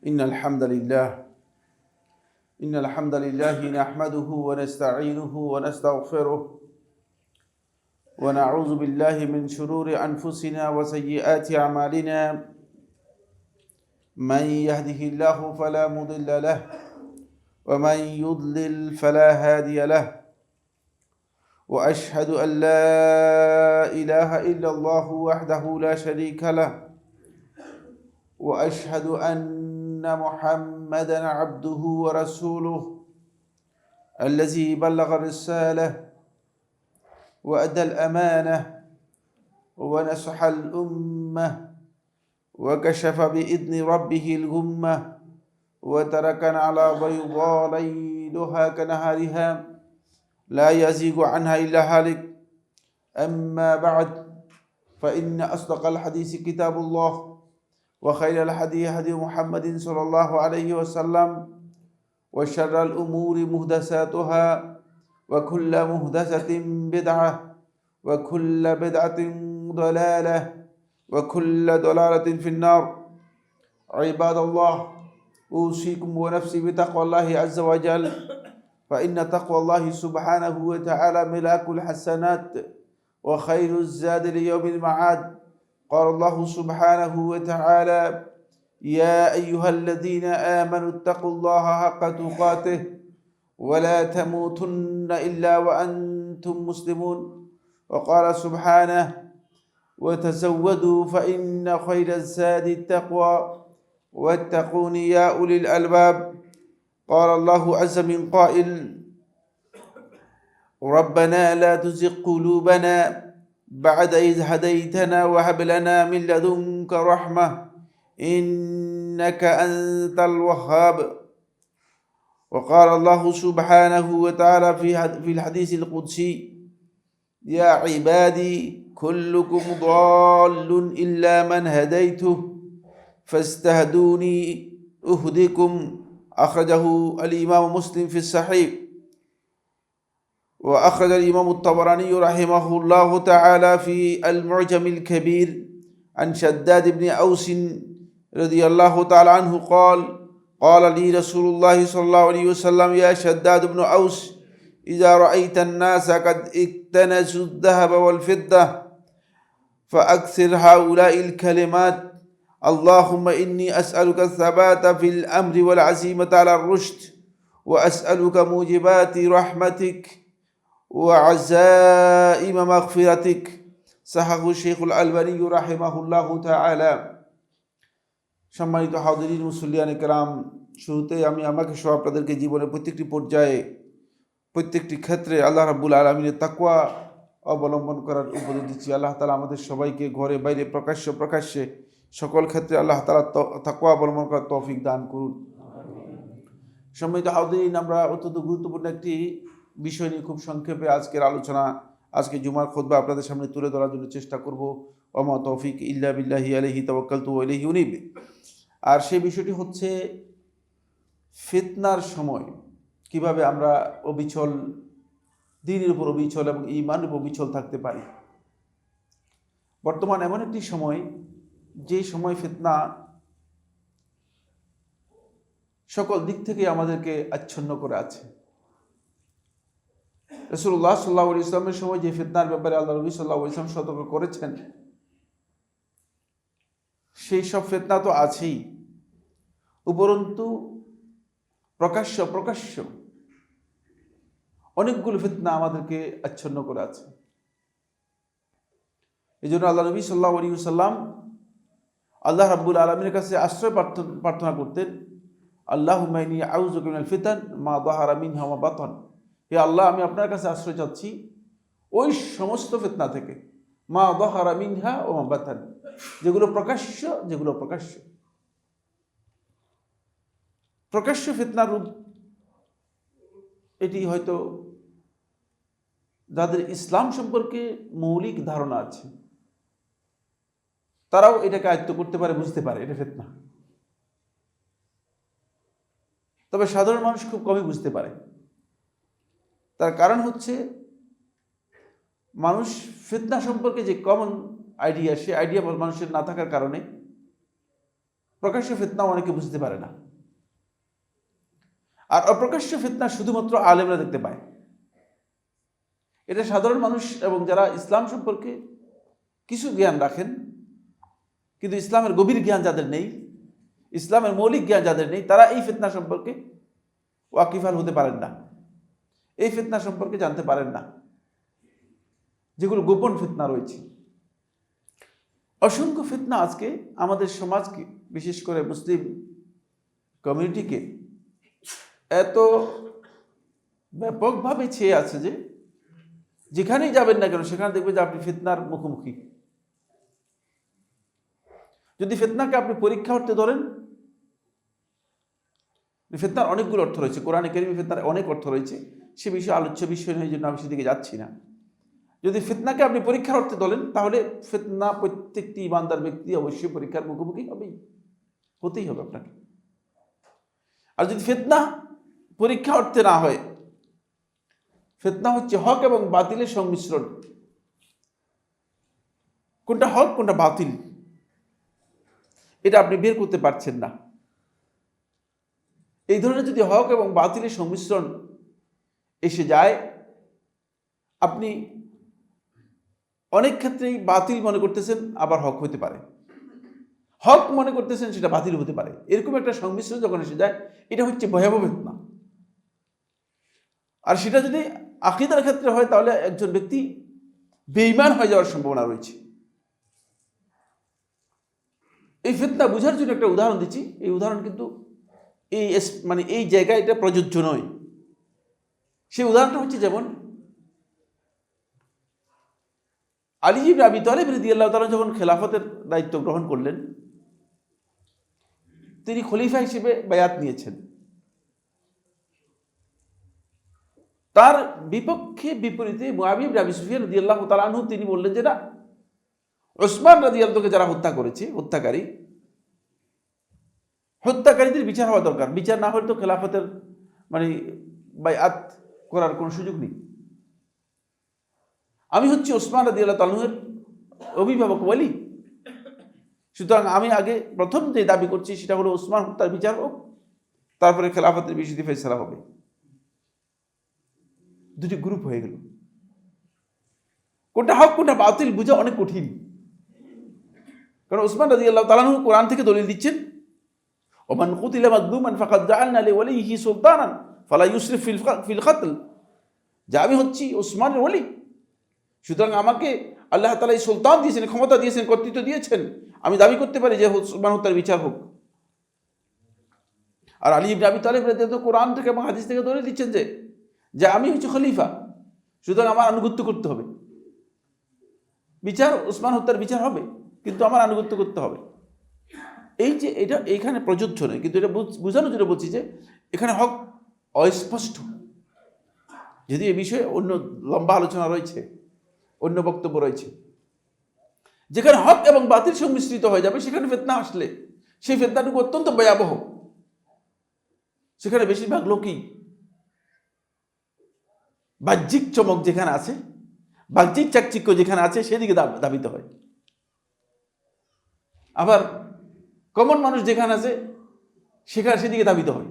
إن الحمد لله نحمده ونستعينه ونستغفره ونعوذ بالله من شرور أنفسنا وسيئات أعمالنا من يهده الله فلا مضل له ومن يضلل فلا هادي له وأشهد أن لا إله إلا الله وحده لا شريك له وأشهد أن محمدا عبده ورسوله الذي بلغ الرسالة وأدى الأمانة ونصح الأمة وكشف بإذن ربه الغمة وتركنا على بيضاء ليلها كنهارها لا يزيغ عنها إلا هالك. أما بعد فإن أصدق الحديث كتاب الله وخير الهدي هدي محمد صلى الله عليه وسلم وشر الأمور محدثاتها وكل محدثة بدعة وكل بدعة ضلالة وكل ضلالة في النار. عباد الله، أوصيكم ونفسي بتقوى الله عز وجل، فإن تقوى الله سبحانه وتعالى ملاك الحسنات وخير الزاد ليوم المعاد. قال الله سبحانه وتعالى: يا أيها الذين آمنوا اتقوا الله حق تقاته ولا تموتن إلا وأنتم مسلمون. وقال سبحانه: وتزودوا فإن خير الزاد التقوى واتقون يا أولي الألباب. قال الله عز من قائل: ربنا لا تزغ قلوبنا بعد إذ هديتنا وهب لنا من لدنك رحمة إنك أنت الوهاب. وقال الله سبحانه وتعالى في الحديث القدسي: يا عبادي كلكم ضال إلا من هديته فاستهدوني أهدكم. أخرجه الإمام مسلم في الصحيح. وأخرج الإمام الطبراني رحمه الله تعالى في المعجم الكبير عن شداد بن أوس رضي الله تعالى عنه قال لي رسول الله صلى الله عليه وسلم: يا شداد بن أوس، إذا رأيت الناس قد اكتنزوا الذهب والفضة فأكثر هؤلاء الكلمات: اللهم إني أسألك الثبات في الأمر والعزيمة على الرشد وأسألك موجبات رحمتك وعزائم مغفرتك. صححه الشيخ الألباني رحمه الله تعالى। সম্মানিত হাজিরিন, মুসল্লিয়ান কেরাম, শুরুতে আমি আমাকে সহ আপনাদেরকে জীবনের প্রত্যেকটি পর্যায়ে প্রত্যেকটি ক্ষেত্রে আল্লাহ রাব্বুল আলামিনের তাকওয়া অবলম্বন করার উপদেশ দিচ্ছি। আল্লাহ তাআলা আমাদের সবাইকে ঘরে বাইরে প্রকাশ্যে সকল ক্ষেত্রে আল্লাহ তাআলা তাকওয়া অবলম্বন করার তৌফিক দান করুন। সম্মানিত হাজিরিন, আমরা অত্যন্ত গুরুত্বপূর্ণ একটি বিষয় নিয়ে খুব সংক্ষেপে আজকের আলোচনা, আজকে জুমার খুতবা আপনাদের সামনে তুলে ধরার জন্য চেষ্টা করব। ওমা তৌফিক ইল্লা বিল্লাহি আলাইহি তাওয়াক্কালতু ওয়া ইলাইহি উনীব। আর সেই বিষয়টি হচ্ছে ফিতনার সময় কিভাবে আমরা অবিচল, দ্বীনের উপর অবিচল এবং ঈমানের উপর অবিচল থাকতে পারি। বর্তমান এমন একটি সময়, যে সময় ফিতনা সকল দিক থেকে আমাদেরকে আচ্ছন্ন করে আছে। রাসূলুল্লাহ সাল্লাল্লাহু আলাইহি ওয়াসাল্লামের সময় যে ফিতনার ব্যাপারে আল্লাহ নবী সাল্লাল্লাহু আলাইহি ওয়াসাল্লাম সতর্ক করেছেন, সেই সব ফিতনা তো আছেই, উপরন্তু প্রকাশ্য অনেকগুলো ফিতনা আমাদেরকে আচ্ছন্ন করে আছে। এই জন্য আল্লাহ নবী সাল্লাল্লাহু আলাইহি ওয়াসাল্লাম আল্লাহ রাব্বুল আলামিনের কাছে আশ্রয় প্রার্থনা করতেন: আল্লাহুম্মা ইন্নী আউযুকা মিনাল ফিতান মা যাহারা মিনহা ওয়া মা বাতান। হে আল্লাহ, আমি আপনার কাছে আশ্রয় চাচ্ছি ওই সমস্ত ফিতনা থেকে, মা যাহারা মিনহা ওয়া মা বাতান, যেগুলো প্রকাশ্য ফিতনার রূপ। এটি হয়তো যাদের ইসলাম সম্পর্কে মৌলিক ধারণা আছে তারাও এটাকে আয়ত্ত করতে পারে, বুঝতে পারে এটা ফিতনা। তবে সাধারণ মানুষ খুব কমই বুঝতে পারে। তার কারণ হচ্ছে মানুষ ফিতনা সম্পর্কে যে কমন আইডিয়া, সে আইডিয়া মানুষের না থাকার কারণে প্রকাশ্য ফিতনা অনেকে বুঝতে পারে না, আর অপ্রকাশ্য ফিতনা শুধুমাত্র আলেমরা দেখতে পায়। এটা সাধারণ মানুষ এবং যারা ইসলাম সম্পর্কে কিছু জ্ঞান রাখেন কিন্তু ইসলামের গভীর জ্ঞান যাদের নেই, ইসলামের মৌলিক জ্ঞান যাদের নেই, তারা এই ফিতনা সম্পর্কে ওয়াকিফাল হতে পারেন না, এই ফিতনা সম্পর্কে জানতে পারেন না, যেগুলো গোপন ফিতনা রয়েছে। অসংখ্য ফিতনা আজকে আমাদের সমাজকে, বিশেষ করে মুসলিম কমিউনিটিকে এত ব্যাপকভাবে ছেয়ে আছে যে যেখানেই যাবেন না কেন সেখানে দেখবেন যে আপনি ফিতনার মুখোমুখি। যদি ফিতনাকে আপনি পরীক্ষা করতে ধরেন, ফিতনার অনেকগুলো অর্থ রয়েছে, কোরআনে কারিমে ফিতনার অনেক অর্থ রয়েছে, সে বিষয়ে আলোচ্য বিষয় নয়, জন্য আমি সেদিকে যাচ্ছি না। যদি ফিতনাকে আপনি পরীক্ষা করতে ধরেন তাহলে ফিতনা প্রত্যেকটি ইমানদার ব্যক্তি অবশ্যই পরীক্ষার মুখোমুখি হতেই হবে আপনাকে। আর যদি ফিতনা পরীক্ষা অর্থে না হয়, ফিতনা হচ্ছে হক এবং বাতিলের সংমিশ্রণ। কোনটা হক কোনটা বাতিল এটা আপনি বের করতে পারছেন না। এই ধরনের যদি হক এবং বাতিলের সংমিশ্রণ এসে যায়, আপনি অনেক ক্ষেত্রেই বাতিল মনে করতেছেন, আবার হক হতে পারে, হক মনে করতেছেন সেটা বাতিল হতে পারে। এরকম একটা সংমিশ্রণ যখন এসে যায়, এটা হচ্ছে ভয়াবহ ফিতনা। আর সেটা যদি আকীদার ক্ষেত্রে হয় তাহলে একজন ব্যক্তি বেঈমান হয়ে যাওয়ার সম্ভাবনা রয়েছে। এই ফিতনা বোঝার জন্য একটা উদাহরণ দিচ্ছি। এই উদাহরণ কিন্তু এই জায়গায় এটা প্রযোজ্য নয়। সেই উদাহরণটা হচ্ছে যেমন আলী ইবনে আবি তালিব রাদিয়াল্লাহু তাআলা যখন খেলাফতের দায়িত্ব গ্রহণ করলেন, তিনি খলিফা হিসেবে বায়াত নিয়েছেন। তার বিপরীতে মুআবিয়া ইবনে আবি সুফিয়ান রাদিয়াল্লাহু তাআলা আনহু তিনি বললেন যে না, ওসমান রাদিয়াল্লাহুকে যারা হত্যা করেছে, হত্যাকারীদের বিচার হওয়া দরকার। বিচার না হলে তো খেলাফতের বায়াত করার কোনো সুযোগ নেই। আমি হচ্ছে ওসমান রাদিয়াল্লাহু তাআলা আনহুর অভিভাবক ওয়ালি, সুতরাং আমি আগে প্রথম যে দাবি করছি সেটা হলো ওসমান হত্যার বিচার হোক, তারপরে খেলাফতের বিষয়টি ফয়সালা হবে। দুটি গ্রুপ হয়ে গেল। কোনটা হক কোনটা বাতিল বোঝা অনেক কঠিন, কারণ ওসমান রাদিয়াল্লাহু তাআলা আনহু কোরআন থেকে দলিল দিচ্ছেন, ওমান কুতিলা মাজলুমান ফাকাদ জাআলনা লিওয়ালিহি সুলতানান ফালা ইউসরিফ ফিল কতল। যে আমি হচ্ছি ওসমানের ওলি, সুতরাং আমাকে আল্লাহ তাআলা এই সুলতান দিয়েছেন, ক্ষমতা দিয়েছেন, কর্তৃত্ব দিয়েছেন, আমি দাবি করতে পারি যে ওসমান হত্যার বিচার হোক। আর আলী ইবনে আবি তালিব রাদিয়াল্লাহু কোরআন থেকে এবং হাদিস থেকে দলিল দিচ্ছেন যে আমি হচ্ছে খলিফা, সুতরাং আমার আনুগত্য করতে হবে। বিচার ওসমান হত্যার বিচার হবে, কিন্তু আমার আনুগত্য করতে হবে। এই যে এটা এইখানে প্রযোজ্য নয়, কিন্তু এটা বোঝানোর জন্য বলছি যে এখানে হক অস্পষ্ট। যদি এ বিষয়ে অন্য লম্বা আলোচনা রয়েছে, অন্য বক্তব্য রয়েছে। যেখানে হক এবং বাতিল সংমিশ্রিত হয়ে যাবে, সেখানে ফিতনা আসলে সেই ফিতনাটুকু অত্যন্ত ভয়াবহ। সেখানে বেশিরভাগ লোকই বাহ্যিক চমক যেখানে আছে, বাহ্যিক চাকচিক্য যেখানে আছে, সেদিকে ধাবিত হয়। আবার কমন মানুষ যেখানে আছে সেদিকে ধাবিত হয়।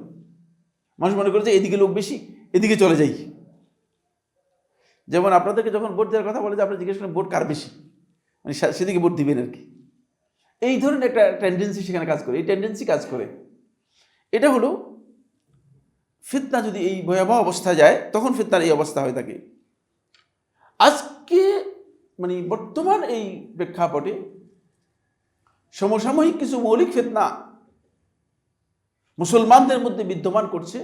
মানুষ মনে করে যে এদিকে লোক বেশি, এদিকে চলে যাই। যেমন আপনাদেরকে যখন ভোট দেওয়ার কথা বলে যে আপনি জিজ্ঞেস করেন ভোট কার বেশি, সেদিকে ভোট দিবেন আর কি। এই ধরনের একটা টেন্ডেন্সি সেখানে কাজ করে, এই টেন্ডেন্সি কাজ করে। এটা হলো ফিতনা যদি এই ভয়াবহ অবস্থায় যায়, তখন ফিতনার এই অবস্থা হয়ে থাকে। আজকে বর্তমান এই প্রেক্ষাপটে সমসাময়িক কিছু মৌলিক ফিতনা মুসলমানদের মধ্যে বিদ্যমান করছে,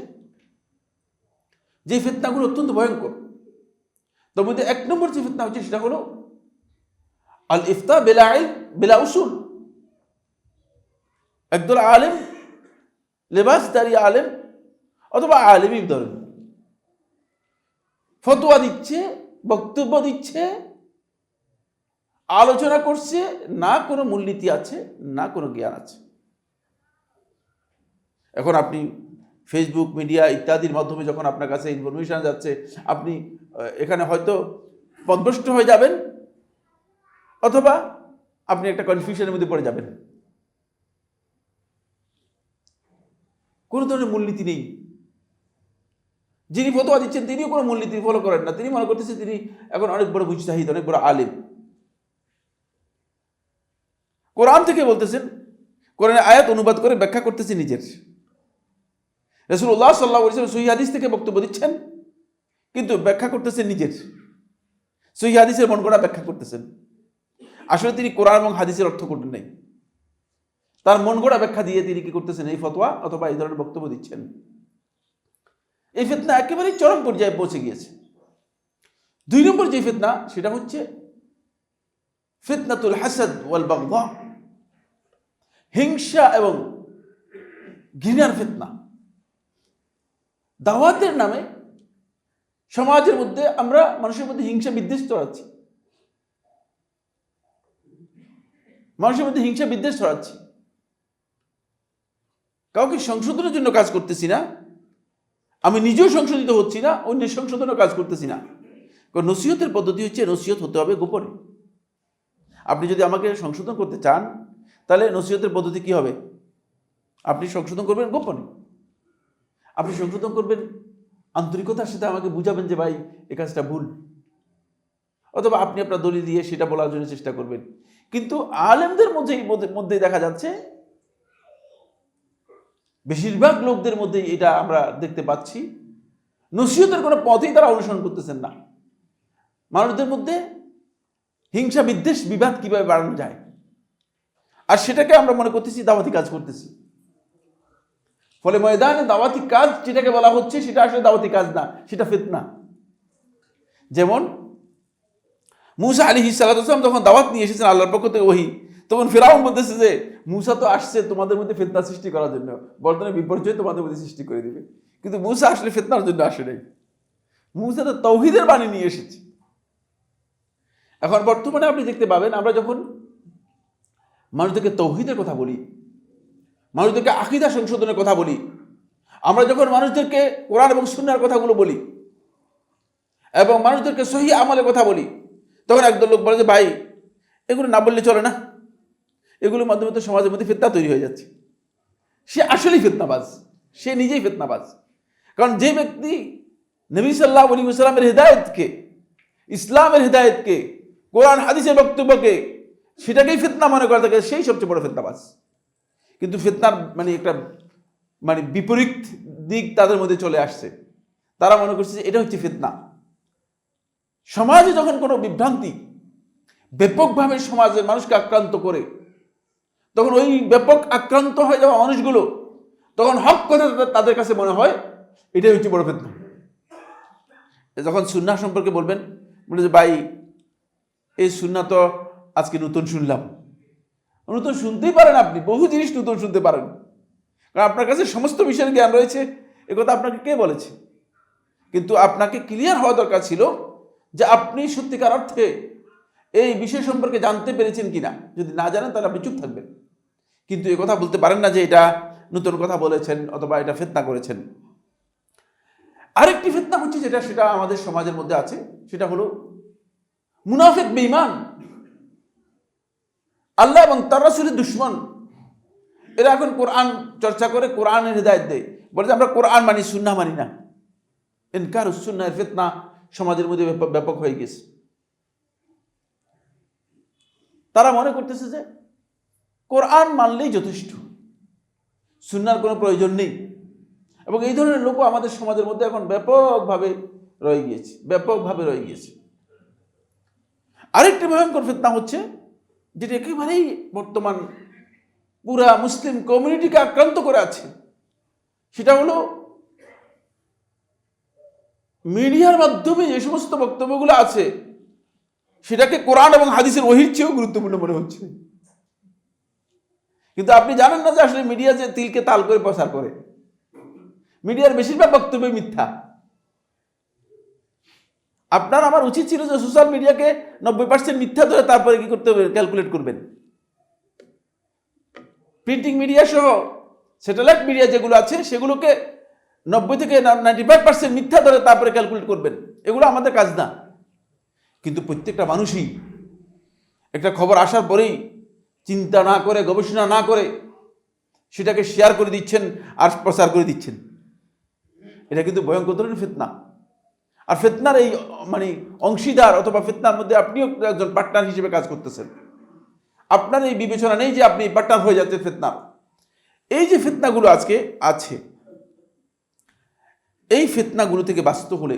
যে ফিতনাগুলো অত্যন্ত ভয়ঙ্কর। তার মধ্যে এক নম্বর যে ফিতনা হচ্ছে সেটা হলো আল ইফতা বিলা ইলম বিলা উসুল। একদল আলেম, লেবাসদারি আলেম অথবা আলেমই ধরেন, ফতোয়া দিচ্ছে, বক্তব্য দিচ্ছে, আলোচনা করছে, না কোনো মূলনীতি আছে, না কোনো জ্ঞান আছে। এখন আপনি ফেসবুক, মিডিয়া ইত্যাদির মাধ্যমে যখন আপনার কাছে ইনফরমেশন যাচ্ছে, আপনি এখানে হয়তো পথভ্রষ্ট হয়ে যাবেন, অথবা আপনি একটা কনফিউশনের মধ্যে পড়ে যাবেন। কোনো ধরনের মূলনীতি নেই। যিনি ফতোয়া দিচ্ছেন তিনিও কোনো মূলনীতি ফলো করেন না। তিনি মনে করতেছেন তিনি এখন অনেক বড় মুজতাহিদ, অনেক বড় আলেম। কোরআন থেকে বলতেছেন, কোরআনের আয়াত অনুবাদ করে ব্যাখ্যা করতেছেন নিজের। রাসূলুল্লাহ সাল্লাল্লাহু আলাইহি ওয়াসাল্লাম সহিহ হাদিস থেকে বক্তব্য দিচ্ছেন, কিন্তু ব্যাখ্যা করতেছেন নিজের। সহিহ হাদিসের মন গড়া ব্যাখ্যা করতেছেন। আসলে তিনি কোরআন এবং হাদিসের অর্থ করতেন নাই, তার মন গড়া ব্যাখ্যা দিয়ে তিনি কি করতেছেন, এই ফতোয়া অথবা এই ধরনের বক্তব্য দিচ্ছেন। এই ফিতনা একেবারেই চরম পর্যায়ে পৌঁছে গিয়েছে। 2 নম্বর যে ফিতনা, সেটা হচ্ছে ফিতনাতুল হাসাদ ওয়াল বাগদা, হিংসা এবং ঘৃণার ফিতনা। দাওয়াতের নামে সমাজের মধ্যে আমরা মানুষের মধ্যে হিংসা বিদ্বেষ ছড়াচ্ছি, মানুষের মধ্যে হিংসা বিদ্বেষ ছড়াচ্ছি। কাউকে সংশোধনের জন্য কাজ করতেছি না, আমি নিজেও সংশোধিত হচ্ছি না, অন্যের সংশোধনের কাজ করতেছি না। কারণ নসিহতের পদ্ধতি হচ্ছে নসিহত হতে হবে গোপনে। আপনি যদি আমাকে সংশোধন করতে চান, তাহলে নসিহতের পদ্ধতি কি হবে? আপনি সংশোধন করবেন গোপনে। আপনি সংশোধন করবেন আন্তরিকতার সাথে, আমাকে বুঝাবেন যে ভাই এই কাজটা ভুল, অথবা আপনি আপনার দলিল দিয়ে সেটা বলার জন্য চেষ্টা করবেন। কিন্তু আলেমদের মধ্যে দেখা যাচ্ছে, বেশিরভাগ লোকদের মধ্যে এটা আমরা দেখতে পাচ্ছি, নসিহতের কোনো পথেই তারা অনুসরণ করতেছেন না। মানুষদের মধ্যে হিংসা বিদ্বেষ বিবাদ কিভাবে বাড়ানো যায়, আর সেটাকে আমরা মনে করতেছি দাওয়াতি কাজ করতেছি। ফলে ময়দানে দাওয়াতি কাজ যেটাকে বলা হচ্ছে, সেটা আসলে দাওয়াতি কাজ না, সেটা ফিতনা। যেমন মুসা আলাইহিস সালাম যখন দাওয়াত নিয়ে এসেছেন আল্লাহর পক্ষ থেকে ওহী, তখন ফিরআউন বলতেছে যে মুসা তো আসছে তোমাদের মধ্যে ফিতনা সৃষ্টি করার জন্য, বর্তমানে বিপর্যয় তোমাদের মধ্যে সৃষ্টি করে দিবে। কিন্তু মুসা আসলে ফিতনার জন্য আসে নাই, মুসা তো তাওহীদের বাণী নিয়ে এসেছে। এখন বর্তমানে আপনি দেখতে পাবেন, আমরা যখন মানুষদেরকে তাওহীদের কথা বলি, মানুষদেরকে আকীদা সংশোধনের কথা বলি, আমরা যখন মানুষদেরকে কোরআন এবং সুন্নাহর কথাগুলো বলি এবং মানুষদেরকে সহিহ আমলের কথা বলি, তখন একদল লোক বলে যে ভাই এগুলো না বললে চলে না, এগুলোর মাধ্যমে তো সমাজের মধ্যে ফিতনা তৈরি হয়ে যাচ্ছে। সে আসলেই ফিতনাবাজ, সে নিজেই ফিতনাবাজ। কারণ যে ব্যক্তি নবী সাল্লাল্লাহু আলাইহি ওয়াসাল্লামের হিদায়াতকে, ইসলামের হিদায়াতকে, কোরআন হাদিসের বক্তব্যকে সেটাকেই ফিতনা মনে করে থাকে, সেই সবচেয়ে বড় ফিতনাবাজ। কিন্তু ফিতনার একটা বিপরীত দিক তাদের মধ্যে চলে আসছে। তারা মনে করছে যে এটা হচ্ছে ফিতনা। সমাজে যখন কোনো বিভ্রান্তি ব্যাপকভাবে সমাজের মানুষকে আক্রান্ত করে, তখন ওই ব্যাপক আক্রান্ত হয়ে যাওয়া মানুষগুলো তখন হক কথা তাদের কাছে মনে হয় এটাই হচ্ছে বড় ফিতনা। যখন সুন্নাহ সম্পর্কে বলবেন, বলে যে ভাই এই সুন্নাহ তো আজকে নতুন শুনলাম। নতুন শুনতেই পারেন, আপনি বহু জিনিস নতুন শুনতে পারেন, কারণ আপনার কাছে সমস্ত বিষয়ের জ্ঞান রয়েছে। একথা আপনাকে কে বলেছে? কিন্তু আপনাকে ক্লিয়ার হওয়া দরকার ছিল যে আপনি সত্যিকার অর্থে এই বিষয় সম্পর্কে জানতে পেরেছেন কিনা। যদি না জানেন তাহলে আপনি চুপ থাকবেন, কিন্তু এই কথা বলতে পারেন না যে এটা নতুন কথা বলেছেন অথবা এটা ফিতনা করেছেন। আরেকটি ফিতনা হচ্ছে সেটা আমাদের সমাজের মধ্যে আছে, সেটা হলো মুনাফিক বেঈমান, আল্লাহ এবং তার রাসূলের দুশমন। এরা এখন কোরআন চর্চা করে, কোরআনের হিদায়াত দেয়, বলে যে আমরা কোরআন মানি, সুন্নাহ মানি না। ইনকারুস সুন্নাহর ফিতনা সমাজের মধ্যে ব্যাপক হয়ে গেছে। তারা মনে করতেছে যে কোরআন মানলেই যথেষ্ট, সুন্নাহর কোনো প্রয়োজন নেই। এবং এই ধরনের লোকও আমাদের সমাজের মধ্যে এখন ব্যাপকভাবে রয়ে গিয়েছে। আরেকটি ভয়ঙ্কর ফিতনা হচ্ছে, যেটা একেবারেই বর্তমান পুরা মুসলিম কমিউনিটিকে আক্রান্ত করে আছে, সেটা হলো মিডিয়ার মাধ্যমে যে সমস্ত বক্তব্যগুলো আছে সেটাকে কোরআন এবং হাদিসের ওহীর চেয়েও গুরুত্বপূর্ণ মনে হচ্ছে। কিন্তু আপনি জানেন না যে আসলে মিডিয়া যে তিলকে তাল করে প্রচার করে, মিডিয়ার বেশিরভাগ বক্তব্য মিথ্যা। আপনার আমার উচিত ছিল যে সোশ্যাল মিডিয়াকে 90% মিথ্যা ধরে তারপরে কি করতে হবে, ক্যালকুলেট করবেন। প্রিন্টিং মিডিয়া সহ স্যাটেলাইট মিডিয়া যেগুলো আছে সেগুলোকে 90 থেকে 95% মিথ্যা ধরে তারপরে ক্যালকুলেট করবেন। এগুলো আমাদের কাজ না। কিন্তু প্রত্যেকটা মানুষই একটা খবর আসার পরেই চিন্তা না করে, গবেষণা না করে সেটাকে শেয়ার করে দিচ্ছেন আর প্রচার করে দিচ্ছেন। এটা কিন্তু ভয়ঙ্কর ধরনের ফিতনা। আর ফিতনার এই মানে অংশীদার অথবা ফিতনার মধ্যে আপনিও একজন পার্টনার হিসেবে কাজ করতেছেন। আপনার এই বিবেচনা নেই যে আপনি পার্টনার হয়ে যাচ্ছেন ফিতনার। এই যে ফিতনাগুলো আজকে আছে, এই ফিতনাগুলো থেকে বাঁচতে হলে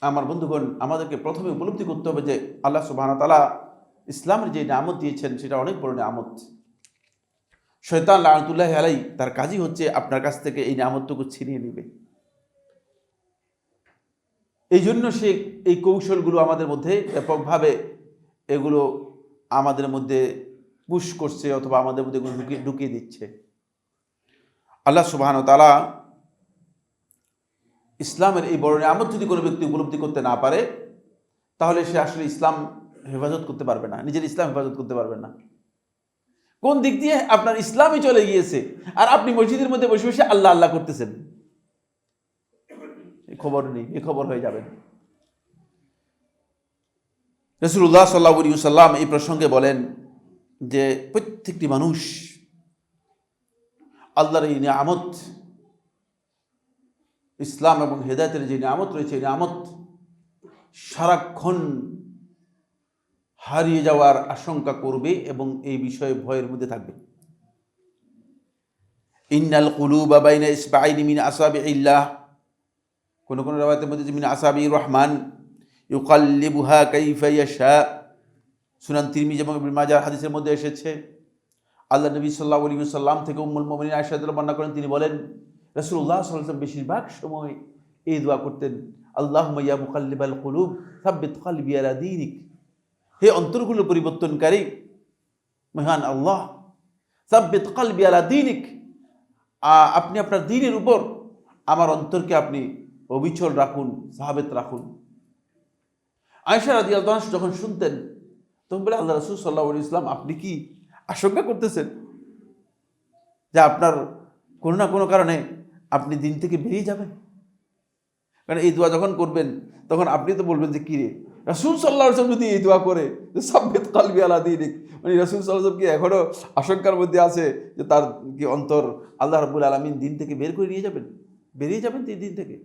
আমার বন্ধুগণ আমাদেরকে প্রথমে উপলব্ধি করতে হবে যে আল্লাহ সুবহানাহু ওয়া তাআলা ইসলামের যে নিয়ামত দিয়েছেন সেটা অনেক বড় নিয়ামত। শয়তান লাআনাতুল্লাহি আলাইহি তার কাজই হচ্ছে আপনার কাছ থেকে এই নিয়ামতটুকু ছিনিয়ে নেবে। এই জন্য সে এই কৌশলগুলো আমাদের মধ্যে ব্যাপকভাবে এগুলো আমাদের মধ্যে পুশ করছে অথবা আমাদের মধ্যে এগুলো ঢুকিয়ে দিচ্ছে। আল্লাহ সুবহানাহু ওয়া তাআলা ইসলামের এই বড় নিয়ামত যদি কোনো ব্যক্তি উপলব্ধি করতে না পারে, তাহলে সে আসলে ইসলাম হেফাজত করতে পারবে না, নিজের ইসলাম হেফাজত করতে পারবে না। কোন দিক দিয়ে আপনার ইসলামই চলে গিয়েছে আর আপনি মসজিদের মধ্যে বসে বসে আল্লাহ আল্লাহ করতেছেন, এই খবর নেই, এই খবর হয়ে যাবেন। রাসূলুল্লাহ সাল্লাল্লাহু আলাইহি ওয়াসাল্লাম এই প্রসঙ্গে বলেন যে প্রত্যেকটি মানুষ আল্লাহর এই নিয়ামত, ইসলাম এবং হেদায়েতের যে নিয়ামত রয়েছে, এই নিয়ামত সারাক্ষণ হারিয়ে যাওয়ার আশঙ্কা করবে এবং এই বিষয়ে ভয়ের মধ্যে থাকবে। ইন্নাল কুলুবা বাইনা ইসবাইনি মিন আসাবিইল্লাহ, কোন কোন রাওয়ায়াতের মধ্যে মিন আসাবির রহমান ইউকাল্লিবুহা কাইফা ইয়াশা। সুনান তিরমিজি এবং ইবনে মাজাহ হাদিসের মধ্যে এসেছে, আল্লাহ নবী সাল্লাল্লাহু আলাইহি ওয়াসাল্লাম থেকে উম্মুল মুমিনিন আয়েশা রাদিয়াল্লাহু বর্ণনা করেন, তিনি বলেন রাসূলুল্লাহ সাল্লাল্লাহু আলাইহি ওয়াসাল্লাম বেশিরভাগ সময় এই দোয়া করতেন, আল্লাহুম্মা ইয়া মুকাল্লিবাল কুলুব সাব্বিত কলবি আলা দীনিক। হে অন্তরগুলো পরিবর্তনকারী মহান আল্লাহ, সাব্বিত কলবি আলা দীনিক, আপনি আপনার দ্বীনের উপর আমার অন্তরকে আপনি অবিচল রাখুন, সাহাবেত রাখুন। আয়েশা রাদিয়াল্লাহু আনহা যখন শুনতেন তখন বলে, আল্লাহ রাসূল সাল্লাল্লাহু আলাইহি ওয়াসাল্লাম আপনি কি আশঙ্কা করতেছেন যে আপনার কোনো না কোনো কারণে আপনি দিন থেকে বেরিয়ে যাবেন? কারণ এই দোয়া যখন করবেন তখন আপনি তো বলবেন যে কি রে, রাসূল সাল্লাল্লাহু আলাইহি ওয়াসাল্লাম যদি এই দোয়া করে যে সাব্বিত কলবি আলা দীনিক, মানে রাসূল সাল্লাল্লাহু আলাইহি ওয়াসাল্লাম কি এখনো আশঙ্কার মধ্যে আছে যে তার কি অন্তর আল্লাহ রাব্বুল আলামিন দিন থেকে বের করে নিয়ে যাবেন, বেরিয়ে যাবেন দিন থেকে?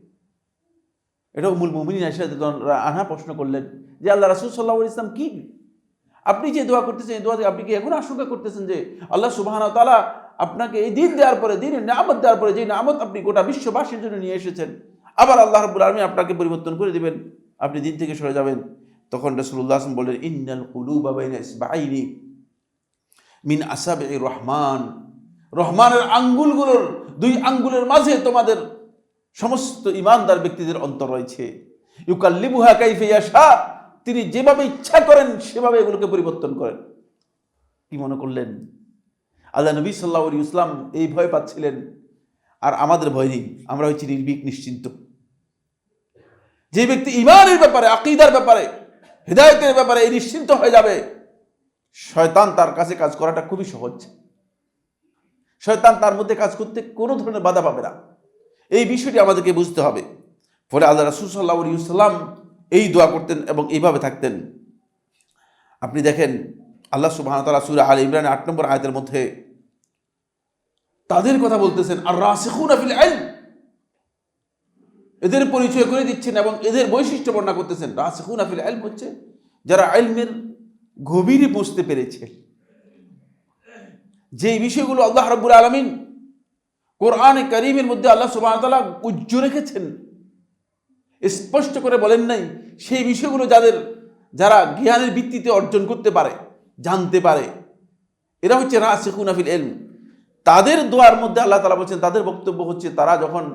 এটা উম্মুল মুমিনিন আয়েশা রাদিয়াল্লাহু আনহা প্রশ্ন করলেন যে আল্লাহ রাসূল সাল্লাল্লাহু আলাইহি ওয়াসাল্লাম কি আপনি যে দোয়া করতেছেন, এই দোয়া থেকে আপনি কি এখন আশঙ্কা করতেছেন যে আল্লাহ সুবহানাহু ওয়া তাআলা আপনাকে এই দিন দেওয়ার পরে, দিনের নিয়ামত দেওয়ার পরে, যে নিয়ামত আপনি গোটা বিশ্ববাসীর জন্য নিয়ে এসেছেন, আবার আল্লাহ রাব্বুল আলামিন আপনাকে পরিবর্তন করে দিবেন, আপনি দিন থেকে সরে যাবেন? তখন রাসূলুল্লাহ সাল্লাল্লাহু আলাইহি ওয়াসাল্লাম বললেন, ইন্নাল কুলুবা বাইনা ইসবাইনি মিন আসাবির রহমান, রহমানের আঙ্গুলগুলোর, দুই আঙ্গুলের মাঝে তোমাদের সমস্ত ঈমানদার ব্যক্তিদের অন্তর রয়েছে। ইউকাল্লিবুহা কাইফা ইয়াশা, তিনি যেভাবে ইচ্ছা করেন সেভাবে এগুলোকে পরিবর্তন করেন। কি মনে করলেন? আল্লাহ নবী সাল্লাল্লাহু আলাইহি ওয়াসাল্লাম এই ভয় পাচ্ছিলেন, আর আমাদের ভয় নেই, আমরা হচ্ছি নির্ভীক, নিশ্চিন্ত। যে ব্যক্তি ঈমানের ব্যাপারে, আকীদার ব্যাপারে, হিদায়াতের ব্যাপারে এই নিশ্চিন্ত হয়ে যাবে, শয়তান তার কাছে কাজ করাটা খুবই সহজ। শয়তান তার মধ্যে কাজ করতে কোনো ধরনের বাধা পাবে না, এই বিষয়টি আমাদেরকে বুঝতে হবে। ফলে আল্লাহ রাসূল সাল্লাল্লাহু আলাইহি ওয়াসাল্লাম এই দোয়া করতেন এবং এইভাবে থাকতেন। আপনি দেখেন আল্লাহ সুবহানাহু ওয়া তাআলা সূরা আলে ইমরানের ৮ নম্বর আয়াতের মধ্যে তাদের কথা বলতেছেন, আর রাসিখুনা ফিল ইলম, এদের পরিচয় করে দিচ্ছেন এবং এদের বৈশিষ্ট্য বর্ণনা করতেছেন। রাসিখুনা ফিল ইলম হচ্ছে যারা ইলমের গভীরে বুঝতে পেরেছে, যে বিষয়গুলো আল্লাহ রাব্বুল আলামিন কোরআনে কারীমের মধ্যে আল্লাহ সুবহানাহু ওয়া তাআলা উজ্জ্বল রেখেছেন, স্পষ্ট করে বলেন নাই, সেই বিষয়গুলো যারা জ্ঞানের ভিত্তিতে অর্জন করতে পারে, জানতে পারে, এরা হচ্ছে রাসিখুনা ফিল ইলম। তাদের দোয়ার মধ্যে আল্লাহ তাআলা বলছেন, তাদের বক্তব্য হচ্ছে তারা যখন